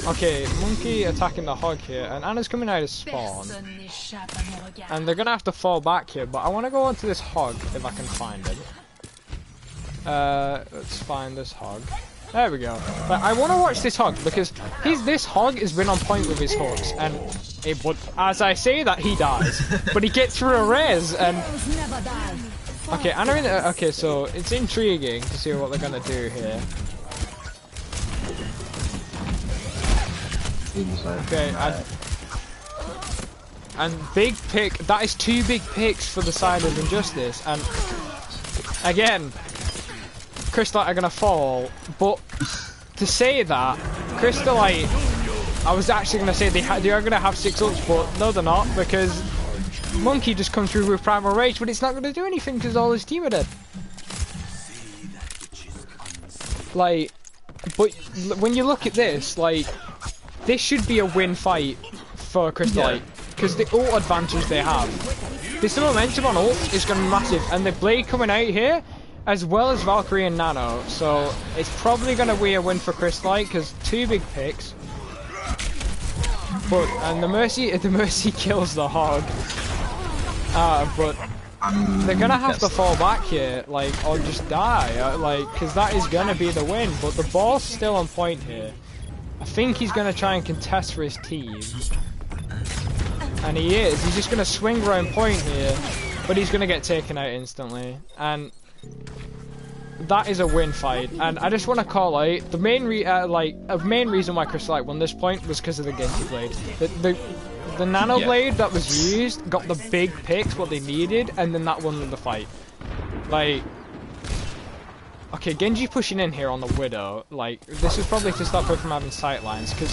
Okay, Monkey attacking the Hog here, and Anna's coming out of spawn. And they're gonna have to fall back here, but I want to go onto this Hog if I can find him. Let's find this Hog. There we go. But I want to watch this Hog because this Hog has been on point with his hooks, and it would, as I say that, he dies, but he gets through a res, and okay, Anna. Okay, so it's intriguing to see what they're gonna do here. Okay, and big pick. That is 2 big picks for the side of Injustice, and again, Crystallite are gonna fall. But to say that, Crystallite, I was actually gonna say they are gonna have 6 ults, but no, they're not, because Monkey just comes through with Primal Rage, but it's not gonna do anything because all his team are dead. Like, but when you look at this, like, this should be a win fight for Crystallite, because the ult advantage they have. This momentum on ult is going to be massive, and the Blade coming out here, as well as Valkyrie and Nano, so it's probably going to be a win for Crystallite, because 2 big picks. But, and the Mercy kills the Hog. But they're going to have to fall back here, like, or just die, like, because that is going to be the win, but the ball's still on point here. I think he's going to try and contest for his team. And he is. He's just going to swing around point here. But he's going to get taken out instantly. And that is a win fight. And I just want to call out, the main reason why Crystallite won this point was because of the Genji Blade. The Nano Blade that was used got the big picks, what they needed, and then that won the fight. Like... Okay, Genji pushing in here on the Widow, like, this is probably to stop her from having sightlines, because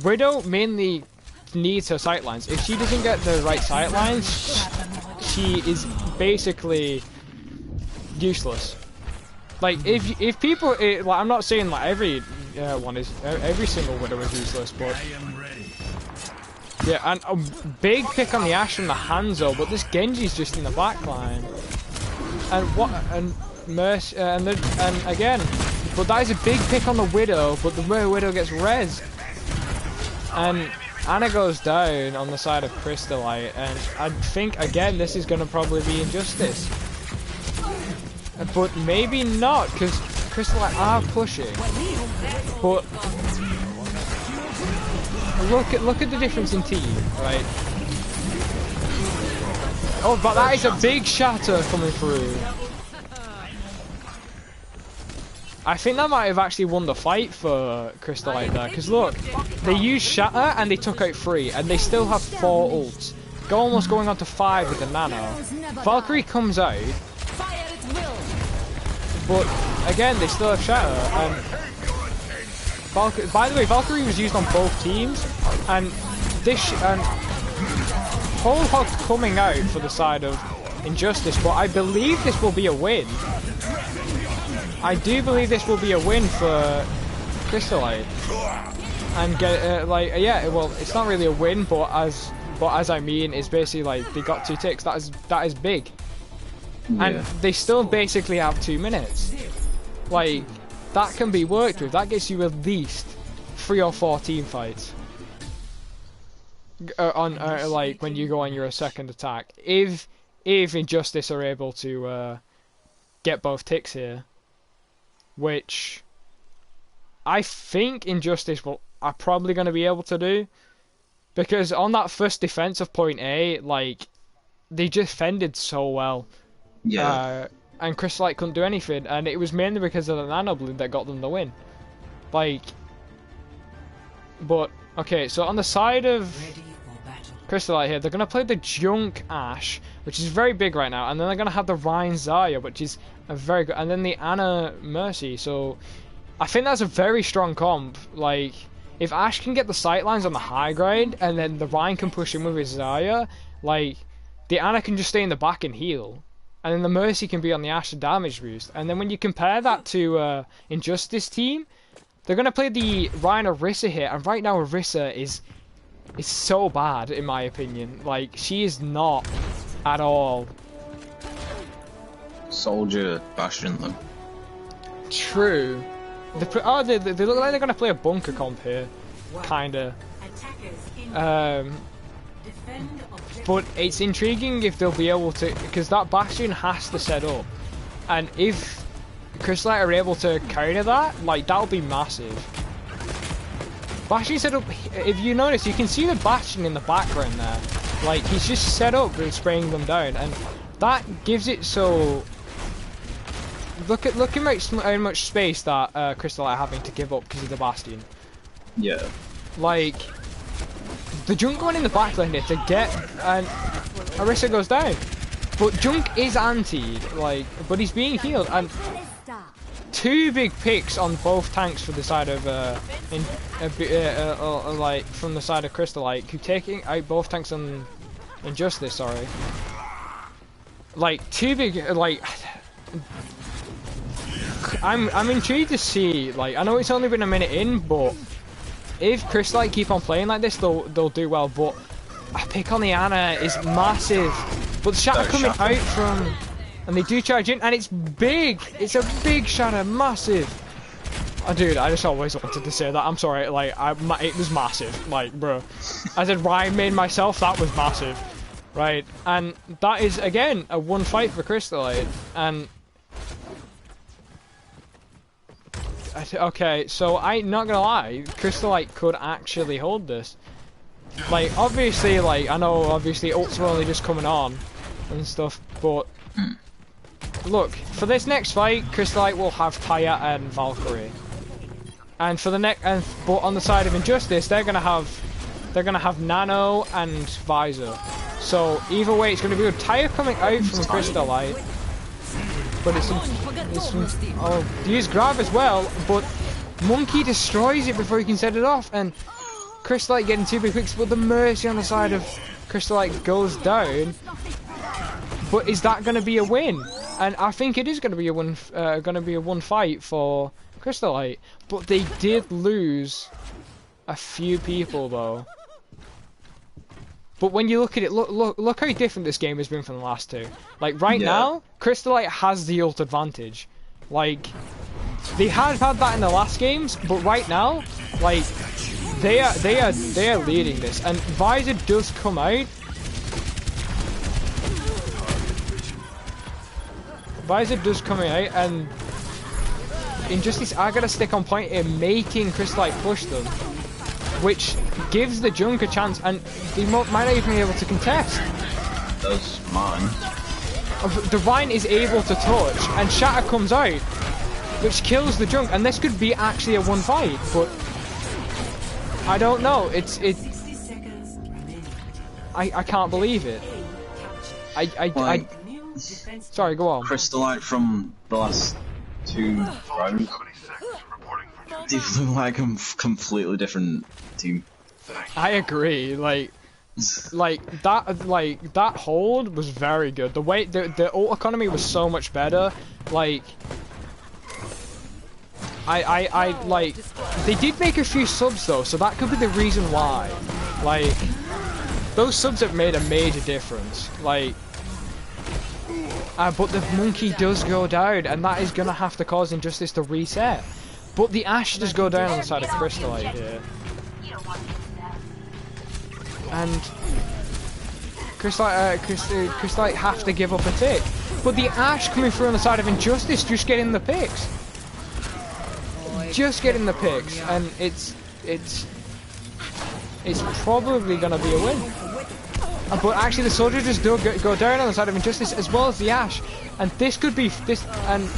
Widow mainly needs her sightlines. If she doesn't get the right sightlines, she is basically useless. Like, if people, like, I'm not saying like every single Widow is useless, but yeah, and a big pick on the Ashe from the Hanzo, but this Genji's just in the backline, and Mercy, and again, but that is a big pick on the Widow, but the Widow gets res. And Anna goes down on the side of Crystallite, and I think, again, this is going to probably be Injustice. But maybe not, because Crystallite are pushing. But look at the difference in team, right? Oh, but that is a big shatter coming through. I think that might have actually won the fight for Crystallite there, because look, they used Shatter and they took out 3, and they still have 4 ults. Almost going on to 5 with the Nano. Valkyrie comes out, but again, they still have Shatter. And by the way, Valkyrie was used on both teams, and this whole Hog's coming out for the side of Injustice, but I believe this will be a win. I do believe this will be a win for Crystallite, and get well, it's not really a win, but as I mean, it's basically like they got 2 ticks. That is big, and they still basically have 2 minutes. Like, that can be worked with. That gets you at least 3 or 4 team fights on like when you go on your second attack. If Injustice are able to get both ticks here. Which I think Injustice are probably going to be able to do, because on that first defense of point A, like, they just fended so well. Yeah. And Crystallite couldn't do anything, and it was mainly because of the Nano Blade that got them the win. Like, but okay, so on the side of Crystallite here, they're going to play the Junk Ashe, which is very big right now, and then they're going to have the Rhine Zarya, which is a very good, and then the Anna Mercy, so I think that's a very strong comp. Like, if Ashe can get the sightlines on the high ground, and then the Rhine can push in with his Zarya, like, the Anna can just stay in the back and heal, and then the Mercy can be on the Ashe damage boost, and then when you compare that to Injustice team, they're gonna play the Ryan Orisa here, and right now Orisa is so bad in my opinion. Like, she is not at all. Soldier Bastion though. True. They look like they're gonna play a bunker comp here, kinda. But it's intriguing if they'll be able to, because that Bastion has to set up, and if Crystallite are able to counter that, like, that'll be massive. Bastion set up. If you notice, you can see the Bastion in the background there. Like, he's just set up and spraying them down, and that gives it so. Look at how much space that Crystallite are having to give up because of the Bastion. Yeah. Like, the Junk going in the backline here to get, and Orisa goes down. But Junk is antied, like, but he's being healed, and 2 big picks on both tanks for the side of like from the side of Crystallite, who taking out both tanks on Injustice. Sorry, like 2 big like. I'm intrigued to see, like, I know it's only been a minute in, but if Crystallite keep on playing like this, they'll do well. But a pick on the Ana is massive. But the shatter coming out from, and they do charge in, and it's big. It's a big shatter, massive. Oh, dude, I just always wanted to say that. I'm sorry, like, it was massive. Like, bro, I said rhyme made myself. That was massive, right? And that is again a 1 fight for Crystallite, and. Okay, so I'm not gonna lie, Crystallite could actually hold this. Like, obviously, like, I know obviously ults are only just coming on and stuff, but look, for this next fight, Crystallite will have Taya and Valkyrie. And for the but on the side of Injustice, they're gonna have Nano and Visor. So either way, it's gonna be good. Taya coming out from Crystallite. But it's they use grab as well, but Monkey destroys it before he can set it off, and Crystallite getting 2 big picks, but the Mercy on the side of Crystallite goes down. But is that going to be a win? And I think it is going to be a 1 fight for Crystallite, but they did lose a few people though. But when you look at it, look how different this game has been from the last 2. Like, right now, Crystallite has the ult advantage. Like, they had that in the last games, but right now, like, they are leading this. And Visor does come out. Visor does come out, and Injustice are gonna stick on point in making Crystallite push them, which gives the Junk a chance, and they might not even be able to contest. Does mine. The Rhine is able to touch, and Shatter comes out, which kills the Junk, and this could be actually a 1 fight, but I don't know. I can't believe it. Sorry, go on. Crystallite from the last 2 rounds. They look like a completely different team. I agree. Like that hold was very good. The way the ult economy was so much better. Like, I like, they did make a few subs though, so that could be the reason why. Like, those subs have made a major difference. Like, but the Monkey does go down, and that is gonna have to cause Injustice to reset. But the Ashe does go down on the side of Crystallite here. And Crystallite have to give up a tick. But the Ashe coming through on the side of Injustice, just getting the picks. Just getting the picks, and it's probably gonna be a win. But actually the Soldier just do go down on the side of Injustice as well as the Ashe. And this could be this, and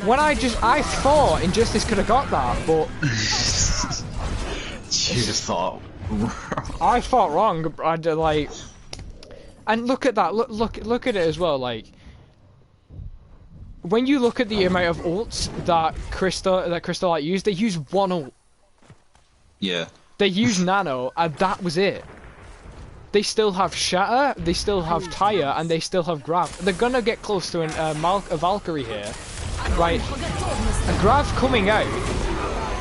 when I thought Injustice could have got that, but you just thought I thought wrong. I did, like, and look at that. Look at it as well. Like, when you look at the amount of ults that Crystallite used, they used 1 ult. Yeah. They used Nano, and that was it. They still have Shatter, they still have Taya, and they still have Graf. They're gonna get close to a Valkyrie here. Right, a Graf coming out,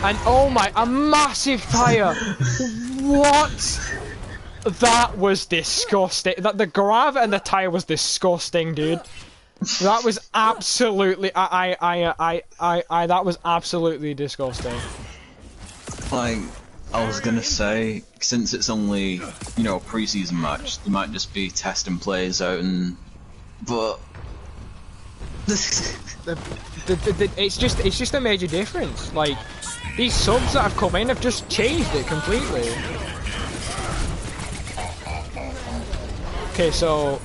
And oh my, a massive tire! What? That was disgusting. That the grab and the tire was disgusting, dude. That was absolutely, that was absolutely disgusting. Like, I was gonna say, since it's only, you know, a preseason match, they might just be testing players out and, but it's just a major difference. Like, these subs that have come in have just changed it completely. Okay, so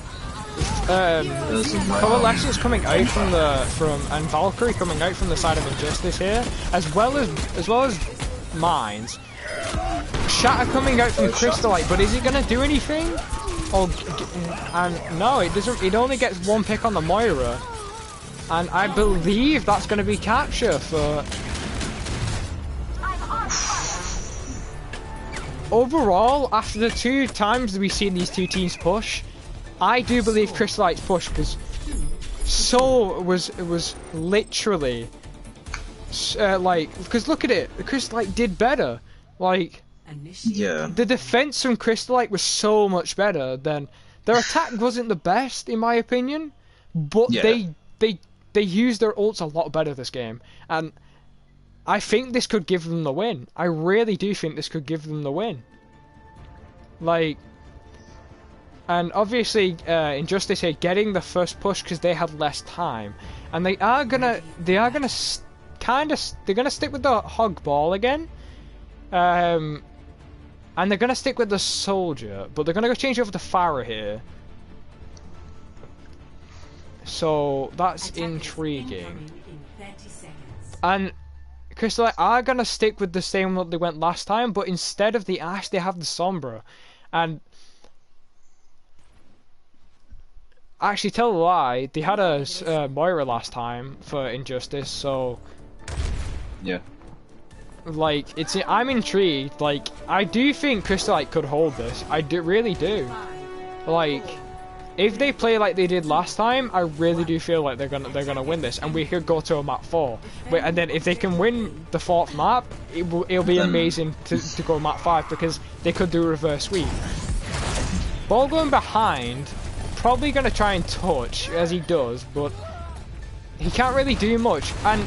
Coalescence coming out and Valkyrie coming out from the side of Injustice here, as well as Mines. Shatter coming out from Crystallite, but is it gonna do anything? And no, it doesn't. It only gets one pick on the Moira, and I believe that's gonna be capture for. Overall, after the 2 times we've seen these 2 teams push, I do believe Crystallite's push was literally like, because look at it, Crystallite did better. Like, yeah, the defense from Crystallite was so much better than their attack wasn't the best in my opinion, but yeah. they used their ults a lot better this game, and I think this could give them the win. I really do think this could give them the win. Like, and obviously Injustice here getting the first push because they had less time, and they're gonna stick with the hog ball again, and they're gonna stick with the soldier, but they're gonna go change over to Farah here. So that's intriguing. And Crystallite are gonna stick with the same what they went last time, but instead of the Ash, they have the Sombra. And actually, tell a lie, they had a Moira last time for Injustice, so yeah. Like, I'm intrigued. Like, I do think Crystallite could hold this. Really do. Like, if they play like they did last time, I really do feel like they're gonna win this, and we could go to a map 4. And then if they can win the 4th map, it'll be amazing to go map 5, because they could do a reverse sweep. Ball going behind, probably gonna try and touch as he does, but he can't really do much. And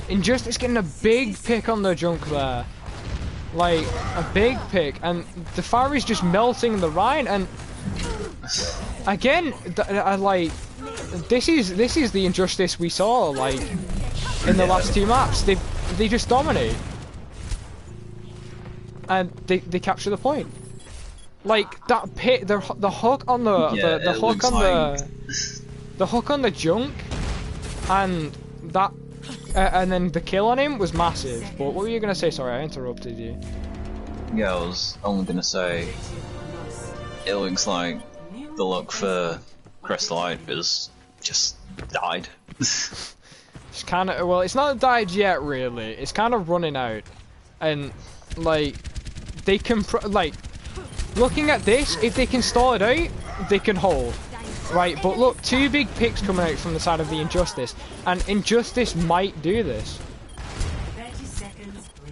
Injustice getting a big pick on the junk there, like a big pick, and the Fairy's just melting the Rhine. And again, like, this is the Injustice we saw, like, in the last 2 maps. They just dominate, and they capture the point. Like, that pit, the hook on the hook on the hook on the junk, and that and then the kill on him was massive. But what were you gonna say? Sorry, I interrupted you. Yeah, I was only gonna say, it looks like the look for Crystallite is just died. It's kind of, well, it's not died yet, really. It's kind of running out, and like, they can like, looking at this, if they can stall it out, they can hold. Right, but look, 2 big picks coming out from the side of the Injustice, and Injustice might do this.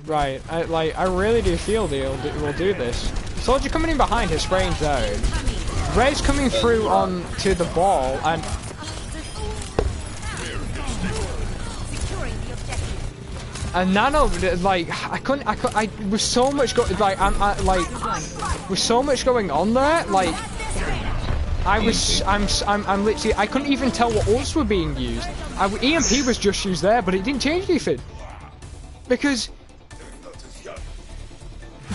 Right, I really do feel they will do this. Soldier coming in behind has spraying down. Rez coming through on to the ball, and Nano, like, I was so much with so much going on there, like, I'm literally, I couldn't even tell what ults were being used. EMP was just used there, but it didn't change anything, because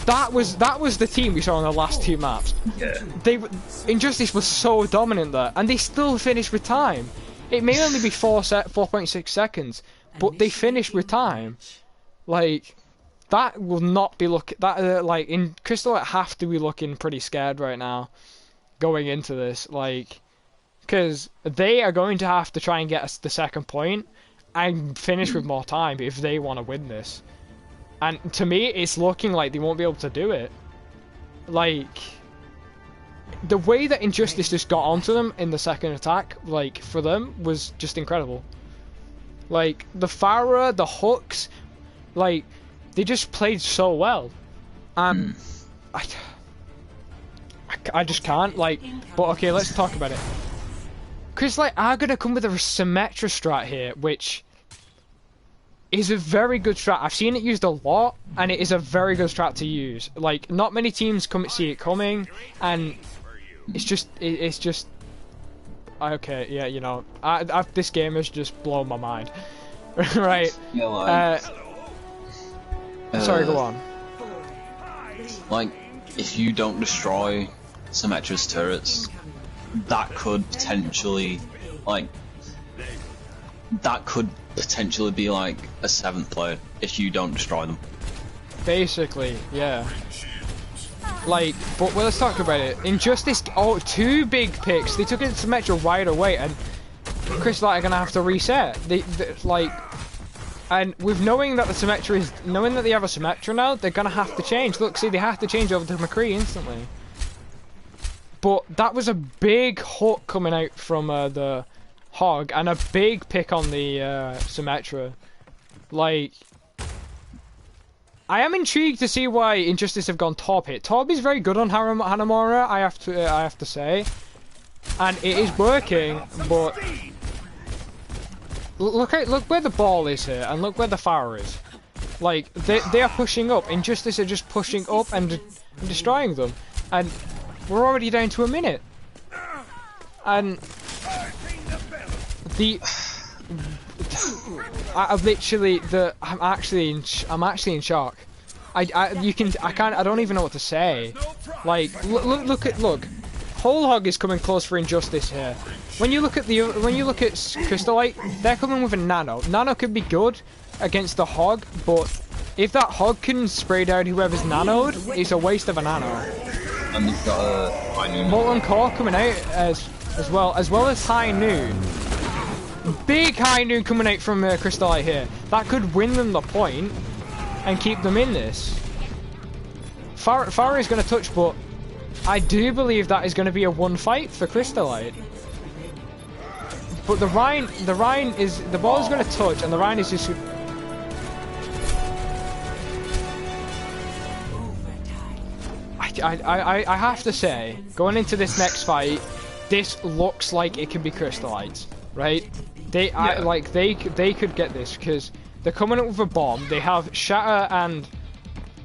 that was the team we saw in the last 2 maps. Yeah. Injustice was so dominant there, and they still finished with time. It may only be 4.6 seconds, but they finished with time. Like, that will not be like, in Crystallite have to be looking pretty scared right now, going into this, like, because they are going to have to try and get us the 2nd point and finish with more time if they want to win this. And to me, it's looking like they won't be able to do it. Like, the way that Injustice just got onto them in the 2nd attack, like, for them, was just incredible. Like, the Farah, the hooks, like, they just played so well. I just can't, like, but okay, let's talk about it. Crystallite are going to come with a Symmetra strat here, which is a very good strat. I've seen it used a lot, and it is a very good strat to use. Like, not many teams see it coming, and it's just, okay, yeah, you know, this game has just blown my mind. Right. Yeah, like, sorry, go on. Like, if you don't destroy Symmetra's turrets, that could potentially, like, be like a 7th player if you don't destroy them. Basically, yeah. Like, but well, let's talk about it. Injustice, oh, 2 big picks. They took it to Symmetra right away, and Crystallite are gonna have to reset. They like, and with knowing that the Symmetra is, knowing that they have a Symmetra now, they're gonna have to change. Look, see, they have to change over to McCree instantly. But that was a big hook coming out from the Hog, and a big pick on the Symmetra. Like, I am intrigued to see why Injustice have gone top hit. Top is very good on Hanamura, I have to say, and it is working. But look where the ball is here, and look where the Pharah is. Like, they are pushing up. Injustice are just pushing up and destroying them, and we're already down to a minute. And I'm actually in shock. I don't even know what to say. Like, look, Whole Hog is coming close for Injustice here. When you look at Crystallite, they're coming with a Nano. Nano could be good against the Hog, but if that Hog can spray down whoever's nanoed, it's a waste of a Nano. And they've got a High Noon. Molten Core coming out as well as High Noon. Big High Noon coming out from Crystallite here. That could win them the point and keep them in this. Pharah is going to touch, but I do believe that is going to be a 1 fight for Crystallite. But the Rhine is, the ball is going to touch, and the Rhine is just. I have to say, going into this next fight, this looks like it could be Crystallite, right? They could get this because they're coming up with a bomb. They have Shatter and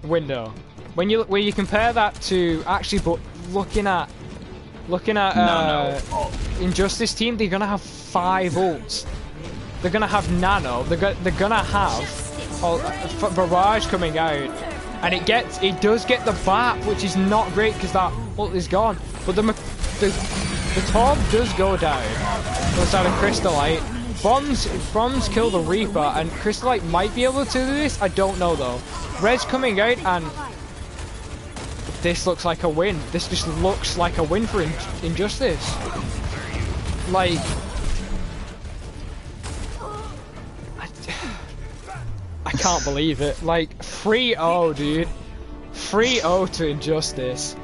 Window. When you compare that to actually, but looking at Injustice team, they're gonna have 5 ults. They're gonna have Nano. They're gonna have Barrage coming out, and it does get the BAP, which is not great because that ult is gone. But the Torb does go down on the side of Crystallite. Bombs kill the Reaper, and Crystallite might be able to do this. I don't know though. Red's coming out, and this looks like a win. This just looks like a win for Injustice. Like, I can't believe it. Like, 3-0, dude. 3-0 to Injustice.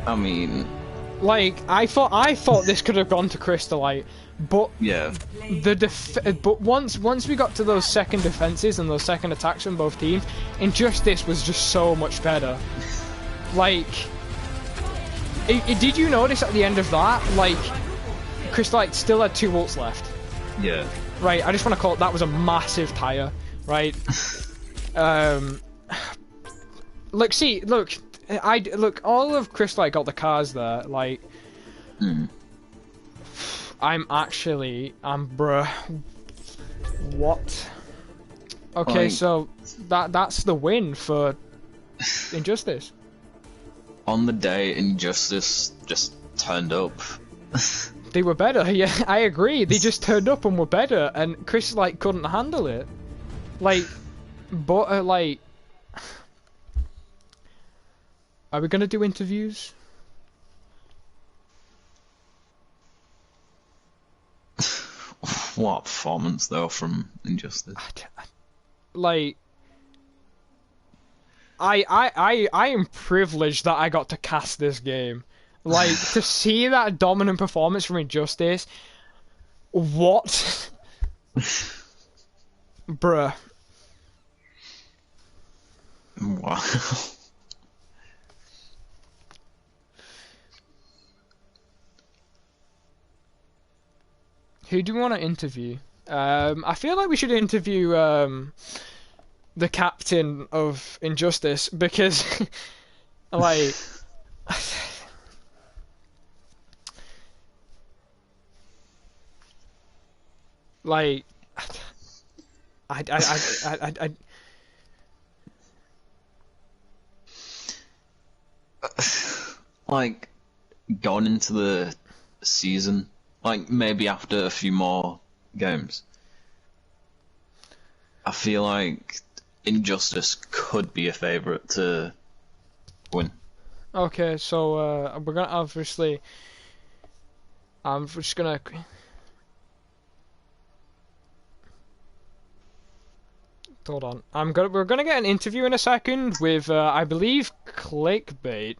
I mean, like, I thought this could have gone to Crystallite, but yeah. But once we got to those second defenses and those second attacks from both teams, Injustice was just so much better. Like, did you notice at the end of that, like, Crystallite still had 2 ults left? Yeah. Right. I just want to call it, that was a massive tire. Right. Look, all of Crystallite got the cars there. Like, bruh. What? Okay, like, so that's the win for Injustice. On the day, Injustice just turned up. They were better, yeah, I agree. They just turned up and were better, and Crystallite couldn't handle it. Like, but like, are we gonna do interviews? What performance though from Injustice? Like, I am privileged that I got to cast this game. Like, to see that dominant performance from Injustice, what? Bruh. Wow. Who do we want to interview? I feel like we should interview the captain of Injustice because, like, like, I Like, going into the season, like maybe after a few more games, I feel like Injustice could be a favourite to win. Okay, so we're gonna obviously. I'm just gonna. Hold on. We're gonna get an interview in a second with I believe Clickbait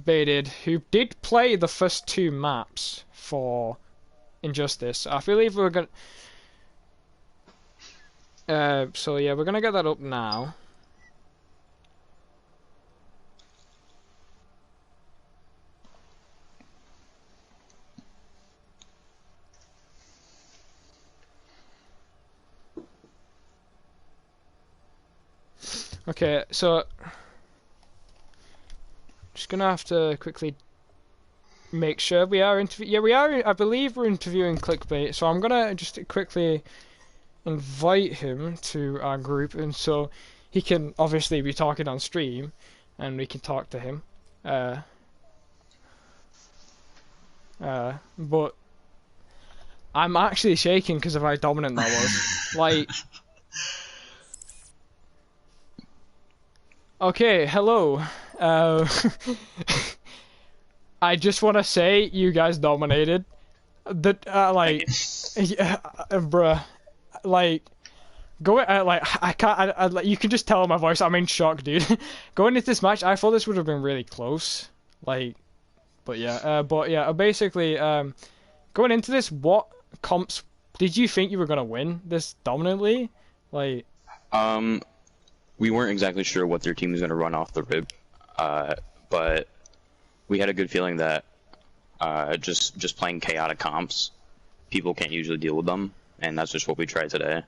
baited, who did play the first two maps for Injustice. I believe we're gonna. So yeah, we're gonna get that up now. Okay, so just gonna have to quickly make sure we are interviewing. Yeah, we are. I believe we're interviewing Clickbait. So I'm gonna just quickly invite him to our group, and so he can obviously be talking on stream, and we can talk to him. But I'm actually shaking because of how dominant that was. Like. Okay, hello. I just want to say you guys dominated. The yeah, bruh, like go like I can't. Like, you can just tell in my voice. I'm in shock, dude. Going into this match, I thought this would have been really close. Like, but yeah, basically, going into this, what comps did you think you were gonna win this dominantly? Like, we weren't exactly sure what their team was going to run off the rip, but we had a good feeling that just playing chaotic comps, people can't usually deal with them, and that's just what we tried today.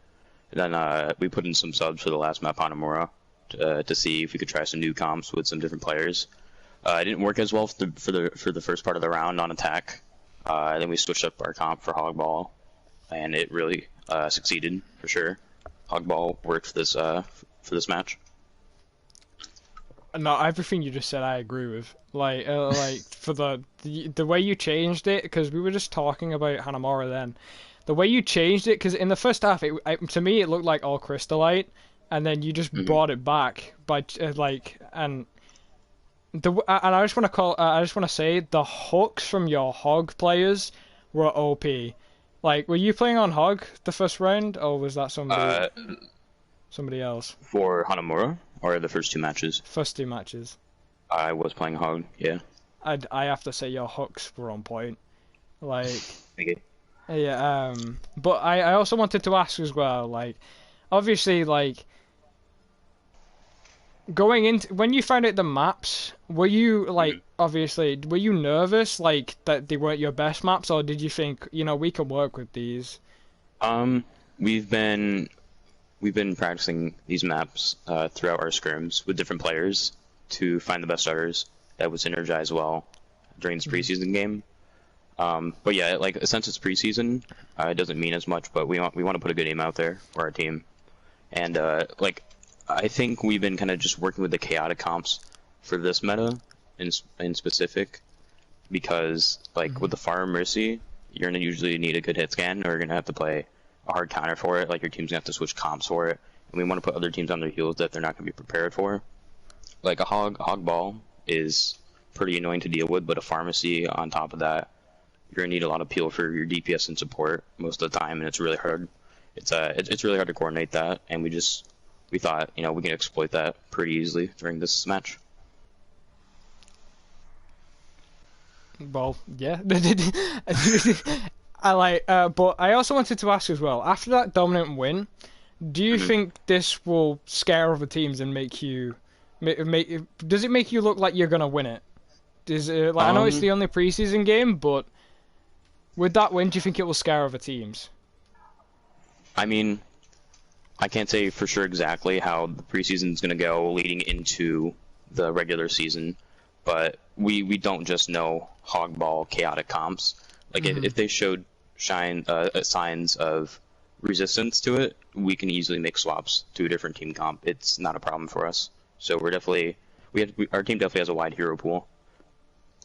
And then we put in some subs for the last map, Hanamura, to see if we could try some new comps with some different players. It didn't work as well for the first part of the round on attack. Then we switched up our comp for Hogball, and it really succeeded for sure. Hogball worked for this match. no, everything you just said, I agree with. Like for the way you changed it, because we were just talking about Hanamura then. The way you changed it, because in the first half, to me it looked like all Crystallite, and then you just brought it back by and I just want to I just want to say the hooks from your Hog players were OP. Like, were you playing on Hog the first round, or was that somebody else? For Hanamura, or the first two matches? First two matches. I was playing Hog, yeah. I have to say your hooks were on point. Like, Thank you. yeah, but I also wanted to ask as well, like, obviously, like, going into when you found out the maps, were you like obviously were you nervous like that they weren't your best maps, or did you think, we can work with these? We've been practicing these maps throughout our scrims with different players to find the best starters that would synergize well during this preseason game. But yeah, like since it's preseason, it doesn't mean as much, but we want to put a good aim out there for our team, and like. I think we've been kind of just working with the chaotic comps for this meta in specific, because like with the Fire Mercy, you're gonna usually need a good hit scan, or you're gonna have to play a hard counter for it. Like your team's gonna have to switch comps for it, and we want to put other teams on their heels that they're not gonna be prepared for. Like a hog ball is pretty annoying to deal with, but a Pharmacy on top of that, you're gonna need a lot of peel for your DPS and support most of the time, and it's really hard. It's really hard to coordinate that, and we thought, we can exploit that pretty easily during this match. Well, yeah. I but I also wanted to ask as well, after that dominant win, do you think this will scare other teams and make you does it make you look like you're gonna win it? Does it, like I know it's the only preseason game, but with that win, do you think it will scare other teams? I mean, I can't say for sure exactly how the preseason is going to go leading into the regular season, but we don't just know hogball chaotic comps. Like if they showed signs of resistance to it, we can easily make swaps to a different team comp. It's not a problem for us. So we're definitely our team definitely has a wide hero pool.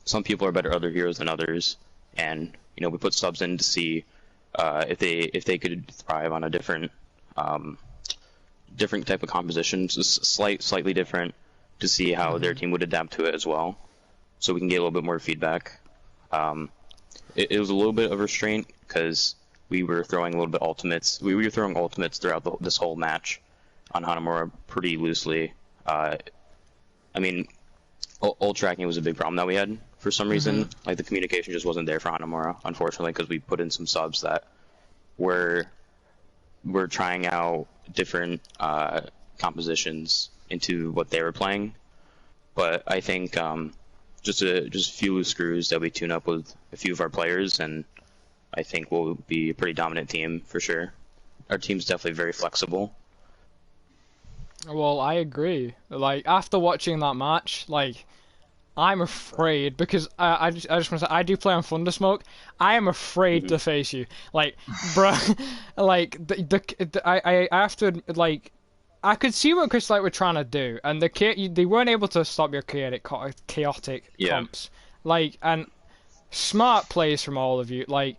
Some people are better at other heroes than others, and we put subs in to see if they could thrive on a different type of composition, slightly different, to see how their team would adapt to it as well, so we can get a little bit more feedback. It was a little bit of restraint because we were throwing a little bit ultimates. We were throwing ultimates throughout this whole match on Hanamura pretty loosely. I mean, ult tracking was a big problem that we had for some reason. Like the communication just wasn't there for Hanamura, unfortunately, because we put in some subs that were trying out different compositions into what they were playing. But I think just a few loose screws that we tune up with a few of our players, and I think we'll be a pretty dominant team for sure. Our team's definitely very flexible. Well, I agree. Like after watching that match, like I'm afraid because I just want to say I do play on Thundersmoke. I am afraid to face you, like, bruh. Like I have to like. I could see what Crystallite were trying to do, and they weren't able to stop your chaotic comps. Like, and smart plays from all of you. Like,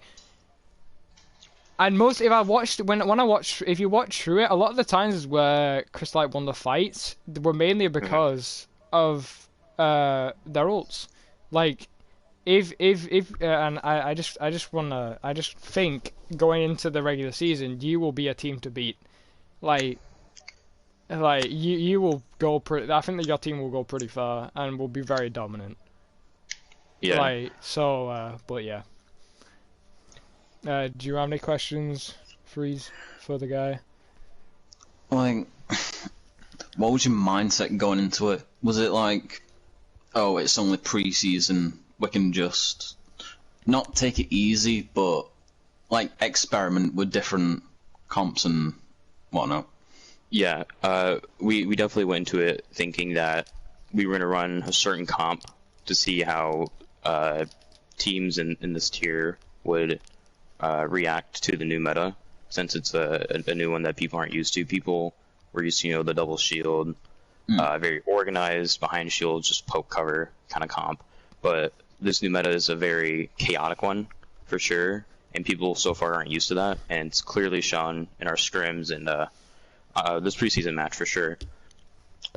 and most if you watch through it, a lot of the times where Crystallite won the fights were mainly because of their ults. Like, if and I just think going into the regular season, you will be a team to beat. Like you will go pretty. I think that your team will go pretty far and will be very dominant. Yeah. Like so, but yeah. Do you have any questions, Freeze, for the guy? Like, what was your mindset going into it? Was it like, oh, it's only pre-season, we can just not take it easy, but like experiment with different comps and whatnot? Yeah, we definitely went into it thinking that we were going to run a certain comp to see how teams in this tier would react to the new meta, since it's a new one that people aren't used to. People were used to, the double shield, very organized, behind shield, just poke cover kind of comp. But this new meta is a very chaotic one, for sure, and people so far aren't used to that, and it's clearly shown in our scrims and this preseason match for sure.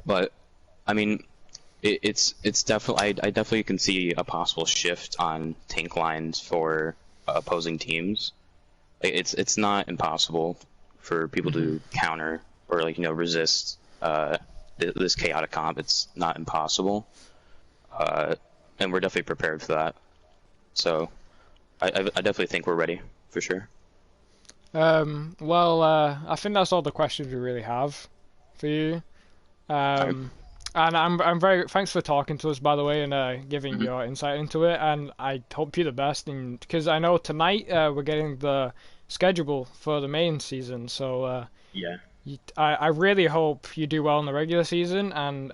But I mean, it's definitely I definitely can see a possible shift on tank lines for opposing teams. It's not impossible for people to counter or resist this chaotic comp. It's not impossible, and we're definitely prepared for that. So I definitely think we're ready for sure. Well, I think that's all the questions we really have for you. And I'm very thanks for talking to us, by the way, and giving your insight into it. And I hope you the best, and because I know tonight we're getting the schedule for the main season, so Yeah. I really hope you do well in the regular season, and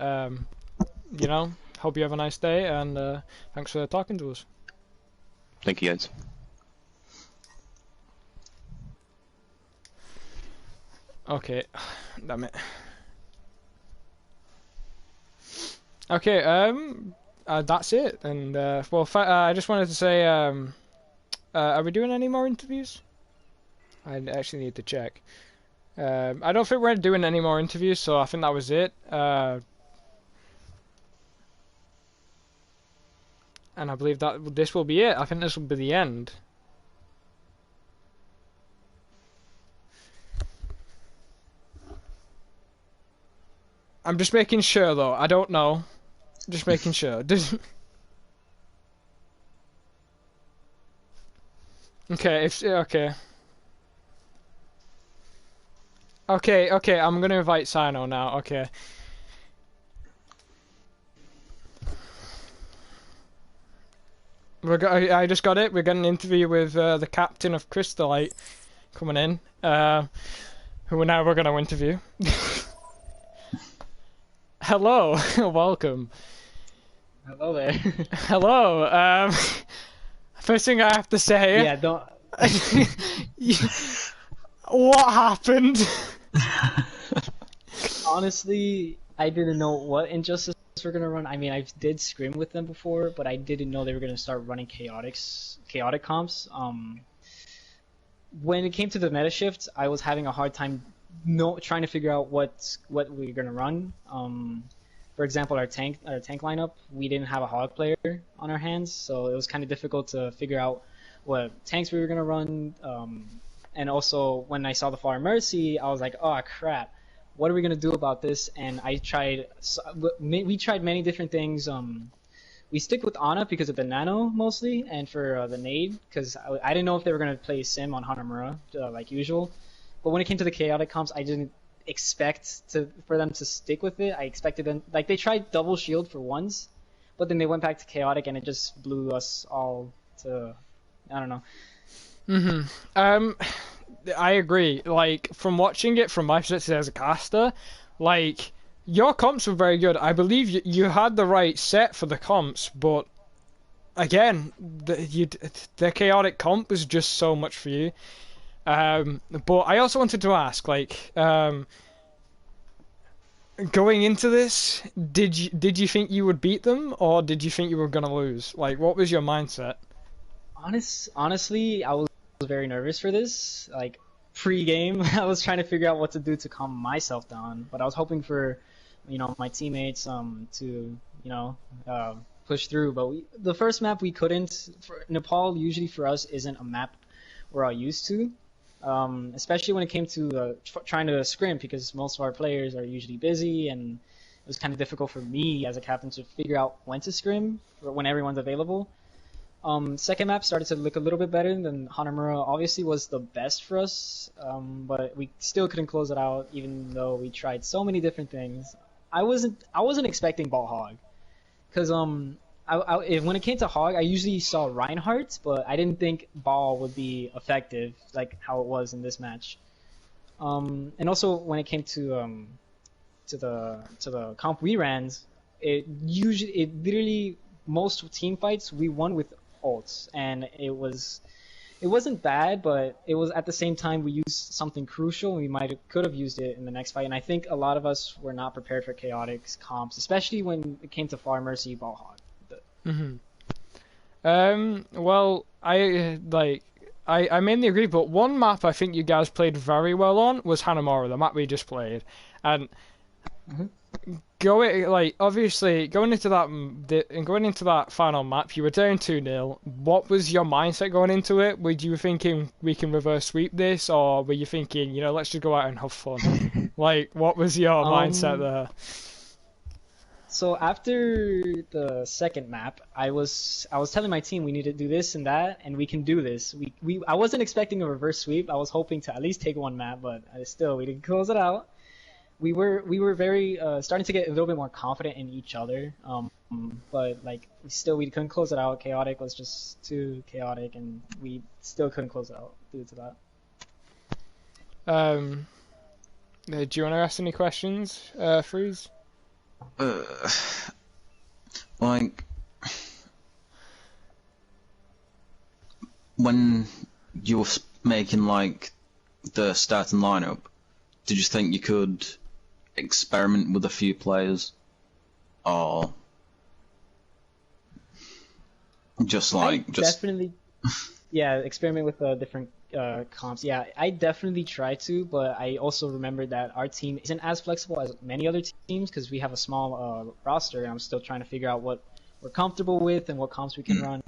hope you have a nice day. And thanks for talking to us. Thank you, guys. Okay, damn it. Okay, that's it. And well, I just wanted to say, are we doing any more interviews? I actually need to check. I don't think we're doing any more interviews, so I think that was it. And I believe that this will be it. I think this will be the end. I'm just making sure, though. I don't know. Just making sure. Okay, okay. Okay, okay, I'm gonna invite Sino now. Okay. I just got it. We're getting an interview with the captain of Crystallite coming in. Who we're going to interview. Hello, welcome. Hello there. Hello. First thing I have to say. Yeah, don't. What happened? Honestly, I didn't know what injustice we're gonna run. I mean, I did scrim with them before, but I didn't know they were gonna start running chaotic comps. When it came to the meta shift, I was having a hard time trying to figure out what we were gonna run. For example, our tank lineup, we didn't have a hog player on our hands, so it was kind of difficult to figure out what tanks we were gonna run. And also, when I saw the Far Mercy, I was like, oh crap, what are we gonna do about this? And we tried many different things. We stick with Ana because of the nano mostly, and for the nade, because I didn't know if they were gonna play Sim on Hanamura like usual. But when it came to the chaotic comps, I didn't expect for them to stick with it. I expected them, like, they tried double shield for once, but then they went back to chaotic and it just blew us all to, I don't know. I agree. Like, from watching it from my perspective as a caster, like, your comps were very good. I believe you had the right set for the comps, but again, the chaotic comp was just so much for you. But I also wanted to ask, like, going into this, did you think you would beat them, or did you think you were gonna lose? Like, what was your mindset? Honestly, I was very nervous for this. Like, pre-game, I was trying to figure out what to do to calm myself down, but I was hoping for, my teammates to, push through. But the first map we couldn't. Nepal usually for us isn't a map we're all used to. Especially when it came to trying to scrim, because most of our players are usually busy, and it was kind of difficult for me as a captain to figure out when to scrim when everyone's available. Second map started to look a little bit better than Hanamura. Obviously was the best for us, but we still couldn't close it out, even though we tried so many different things. I wasn't expecting Ball Hog, because when it came to Hog, I usually saw Reinhardt, but I didn't think Ball would be effective like how it was in this match. And also when it came to the comp we ran, it literally most team fights we won with ults, and it wasn't bad, but it was at the same time we used something crucial, and we could have used it in the next fight. And I think a lot of us were not prepared for chaotic comps, especially when it came to Far Mercy Ball Hog. Well, I mainly agree, but one map I think you guys played very well on was Hanamura, the map we just played, and obviously going into that final map, you were down 2-0. What was your mindset going into it? Were you thinking we can reverse sweep this, or were you thinking, let's just go out and have fun? Like, what was your mindset there? So after the second map, I was telling my team we need to do this and that, and we can do this. I wasn't expecting a reverse sweep. I was hoping to at least take one map, but still we didn't close it out. We were very starting to get a little bit more confident in each other, but like we couldn't close it out. Chaotic was just too chaotic, and we still couldn't close it out due to that. Do you want to ask any questions, Freeze? Like, when you were making like the starting lineup, did you think you could experiment with a few players, or definitely, yeah, experiment with different comps. Yeah, I definitely try to, but I also remember that our team isn't as flexible as many other teams because we have a small roster, and I'm still trying to figure out what we're comfortable with and what comps we can run.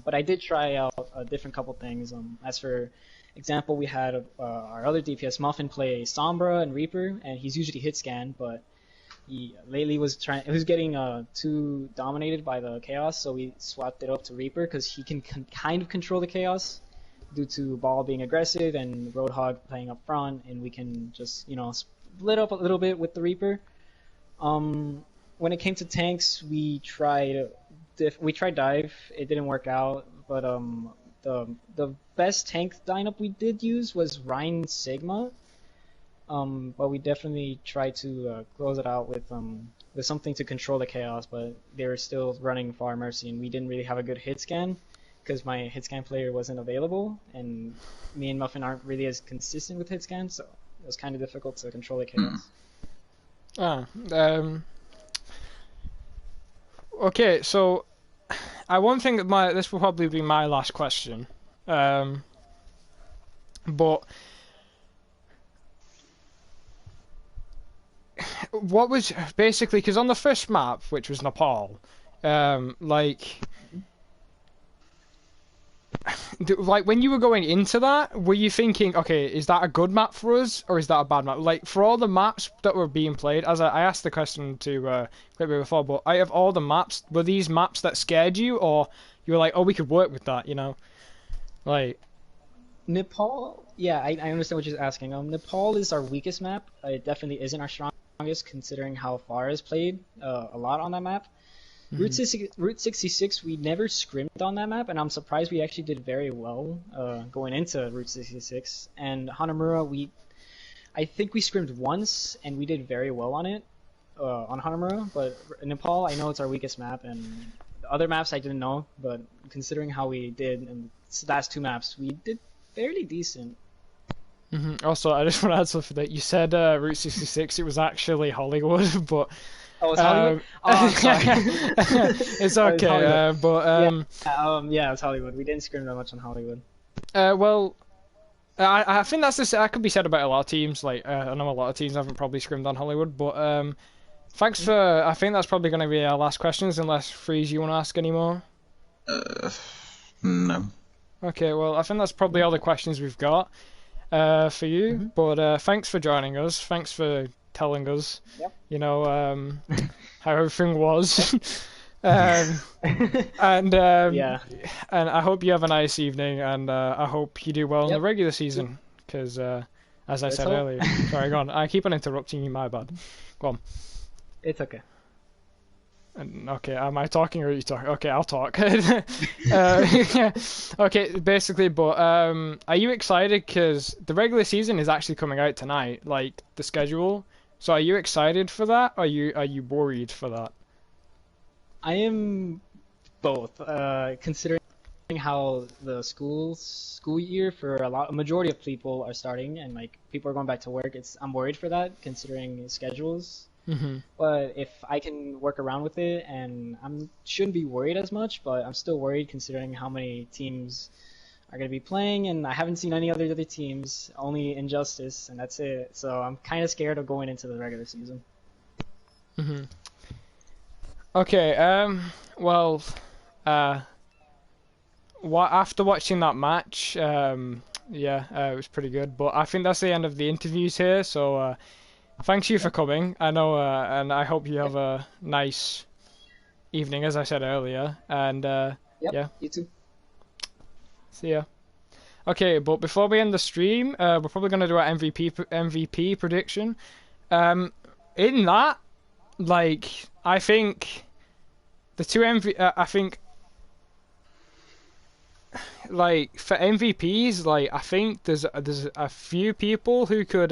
But I did try out a different couple things. As for example, we had our other DPS Muffin play Sombra and Reaper, and he's usually hit scan, but he lately was getting too dominated by the chaos, so we swapped it up to Reaper because he can kind of control the chaos. due to Ball being aggressive and Roadhog playing up front, and we can just split up a little bit with the Reaper. When it came to tanks, we tried dive. It didn't work out, but the best tank lineup we did use was Rhine Sigma. But we definitely tried to close it out with something to control the chaos, but they were still running Far Mercy, and we didn't really have a good hit scan because my hit scan player wasn't available, and me and Muffin aren't really as consistent with hit scan, so it was kind of difficult to control the chaos. Okay, so one thing that this will probably be my last question, but what was basically, because on the first map, which was Nepal, like when you were going into that, were you thinking, okay, is that a good map for us or is that a bad map? Like for all the maps that were being played, as I asked the question to Clipper before, but out of all the maps, were these maps that scared you, or you were like, oh, we could work with that, like Nepal, yeah, I understand what you're asking. Nepal is our weakest map. It definitely isn't our strongest, considering how far is played a lot on that map. Route 66, we never scrimmed on that map, and I'm surprised we actually did very well going into Route 66. And Hanamura, I think we scrimmed once, and we did very well on it, on Hanamura. But Nepal, I know it's our weakest map, and the other maps I didn't know, but considering how we did in the last two maps, we did fairly decent. Also, I just want to add something that you said Route 66, it was actually Hollywood, but... Oh, it's Hollywood? I'm sorry. It's okay, yeah, it's Hollywood. We didn't scrim that much on Hollywood. Well, I think that could be said about a lot of teams. Like, I know a lot of teams haven't probably scrimmed on Hollywood, but thanks for... I think that's probably going to be our last questions, unless, Freeze, you want to ask any more? No. Okay, well, I think that's probably all the questions we've got for you, but thanks for joining us. Thanks for telling us, how everything was. And I hope you have a nice evening, and I hope you do well in the regular season, because as I said earlier, sorry, go on. I keep on interrupting you, my bad. Go on. It's okay. Okay, am I talking or are you talking? Okay, I'll talk. Okay, basically, but are you excited? Because the regular season is actually coming out tonight, like the schedule. So are you excited for that? Or are you worried for that? I am both. Considering how the school year for a majority of people are starting, and like people are going back to work, I'm worried for that, considering schedules. But if I can work around with it, and shouldn't be worried as much, but I'm still worried considering how many teams are going to be playing, and I haven't seen any other teams, only Injustice, and that's it. So I'm kind of scared of going into the regular season. Okay, well, after watching that match, it was pretty good, but I think that's the end of the interviews here, so thanks you for coming. I know, and I hope you have a nice evening, as I said earlier, and yeah. You too. See ya. Okay, but before we end the stream, we're probably going to do our MVP prediction. In that, like, I think the two I think, like, for MVPs, like, I think there's a few people who could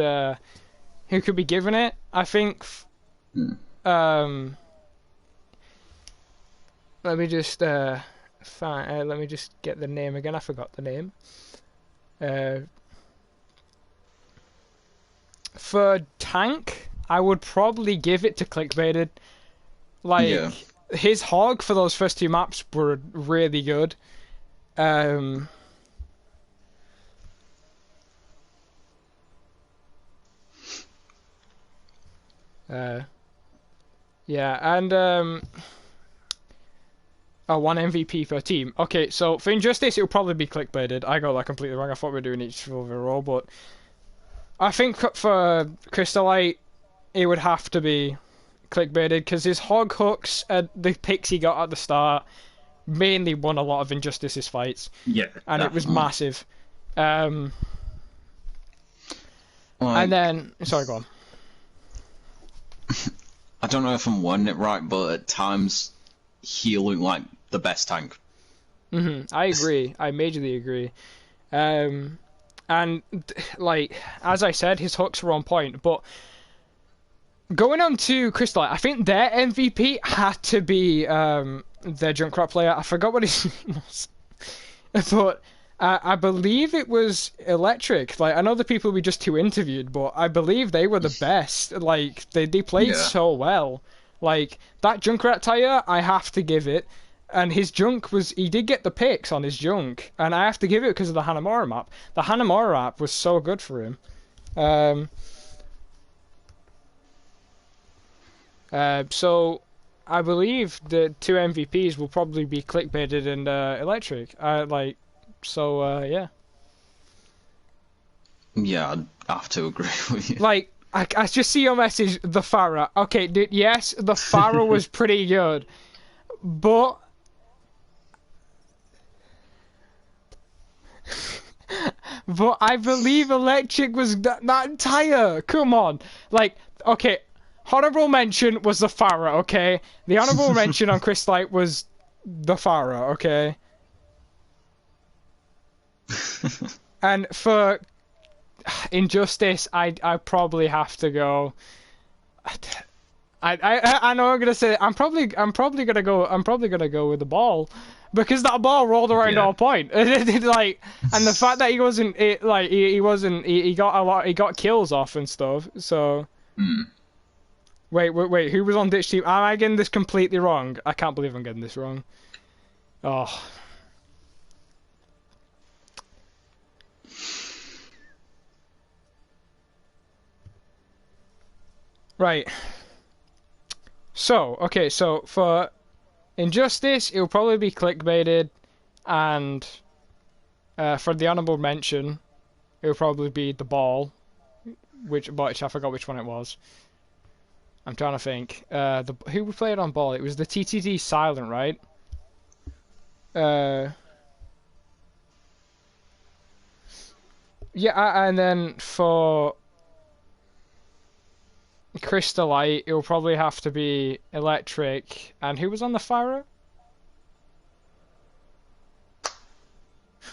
be given it. I think, let me just let me just get the name again. I forgot the name. For tank, I would probably give it to Clickbaited. Like, his hog for those first two maps were really good. One MVP per team. Okay, so for Injustice, it would probably be Clickbaited. I got that completely wrong. I thought we were doing each overall, but I think for Crystallite, it would have to be Clickbaited, because his hog hooks, the picks he got at the start, mainly won a lot of Injustice's fights. Yeah, and definitely. It was massive. Um, and then, sorry, go on. I don't know if I'm wording it right, but at times he looked like the best tank. I agree. I majorly agree. And like as I said, his hooks were on point. But going on to Crystallite, I think their MVP had to be their Junkrat player. I forgot what his name was, but I believe it was Electric. Like I know the people we just two interviewed, but I believe they were the best. Like they played so well. Like that Junkrat tire, I have to give it. And his junk he did get the picks on his junk, and I have to give it because of the Hanamura map. The Hanamura map was so good for him. So I believe the two MVPs will probably be clickbaited and Electric. Yeah. Yeah, I'd have to agree with you. Like, I just see your message, the Farah. Okay, yes, the Farah was pretty good, but I believe Electric was that entire. Come on, like, okay, honorable mention was the Farah. Okay, the honorable mention on Crystallite was the Farah. Okay, and for Injustice, I probably have to go. I know I'm gonna say I'm probably gonna go with the ball. Because that ball rolled around all point, like, and the fact that he got kills off and stuff. So, wait, who was on Ditch Team? Am I getting this completely wrong? I can't believe I'm getting this wrong. Oh, right. So, okay, so for Injustice, it'll probably be clickbaited, and for the honorable mention, it'll probably be the ball, which I forgot which one it was. I'm trying to think. Who we played on ball? It was the TTD Silent, right? Yeah, and then for Crystallite, it'll probably have to be Electric. And who was on the Fire?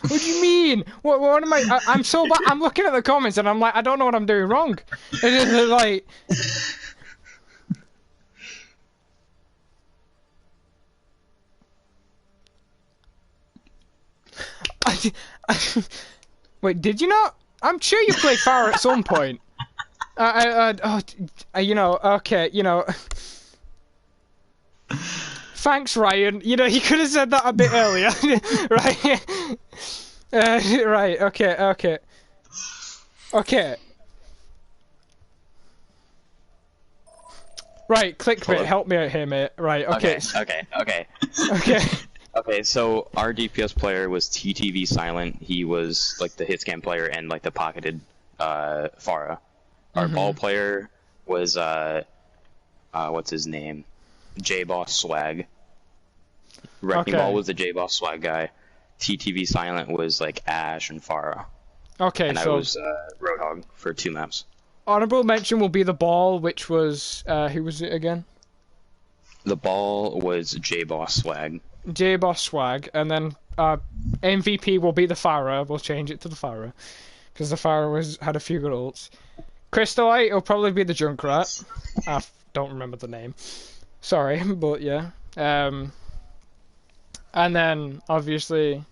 What do you mean? What am I? I'm so bad. I'm looking at the comments and I'm like, I don't know what I'm doing wrong. It's like. Wait, did you not? I'm sure you played Fire at some point. Okay, Thanks, Ryan. You could have said that a bit earlier, right? Right. Okay. Right, clickbait. Help me out here, mate. Right. Okay. Okay, so our DPS player was TTV Silent. He was like the hit scan player and like the pocketed Pharah. Our ball player was what's his name? J-Boss Swag. Wrecking Ball was the J-Boss Swag guy. TTV Silent was like Ash and Pharah. Okay, and so I was Roadhog for 2 maps. Honorable mention will be the ball, which was who was it again? The ball was J-Boss Swag. J-Boss Swag, and then MVP will be the Pharah. We'll change it to the Pharah because the Pharah had a few good ults. Crystallite will probably be the Junkrat. I don't remember the name. Sorry, but yeah. And then obviously.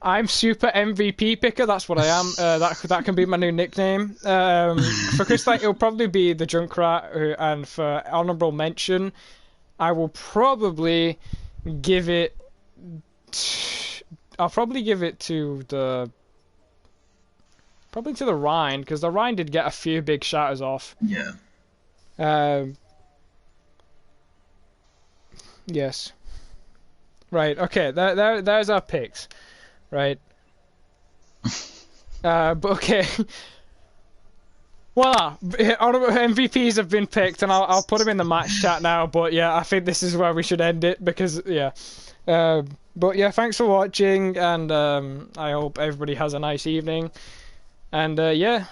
I'm Super MVP Picker, that's what I am. That can be my new nickname. For Crystallite, it'll probably be the Junkrat, and for honorable mention, I will probably give it. I'll probably give it to the. Probably to the Rhine, because the Rhine did get a few big shatters off. Yeah. Yes. Right. Okay. There's our picks. Right. But okay. Voila! Honorable MVPs have been picked, and I'll put them in the match chat now. But yeah, I think this is where we should end it because yeah. But yeah, thanks for watching, and I hope everybody has a nice evening. And yeah.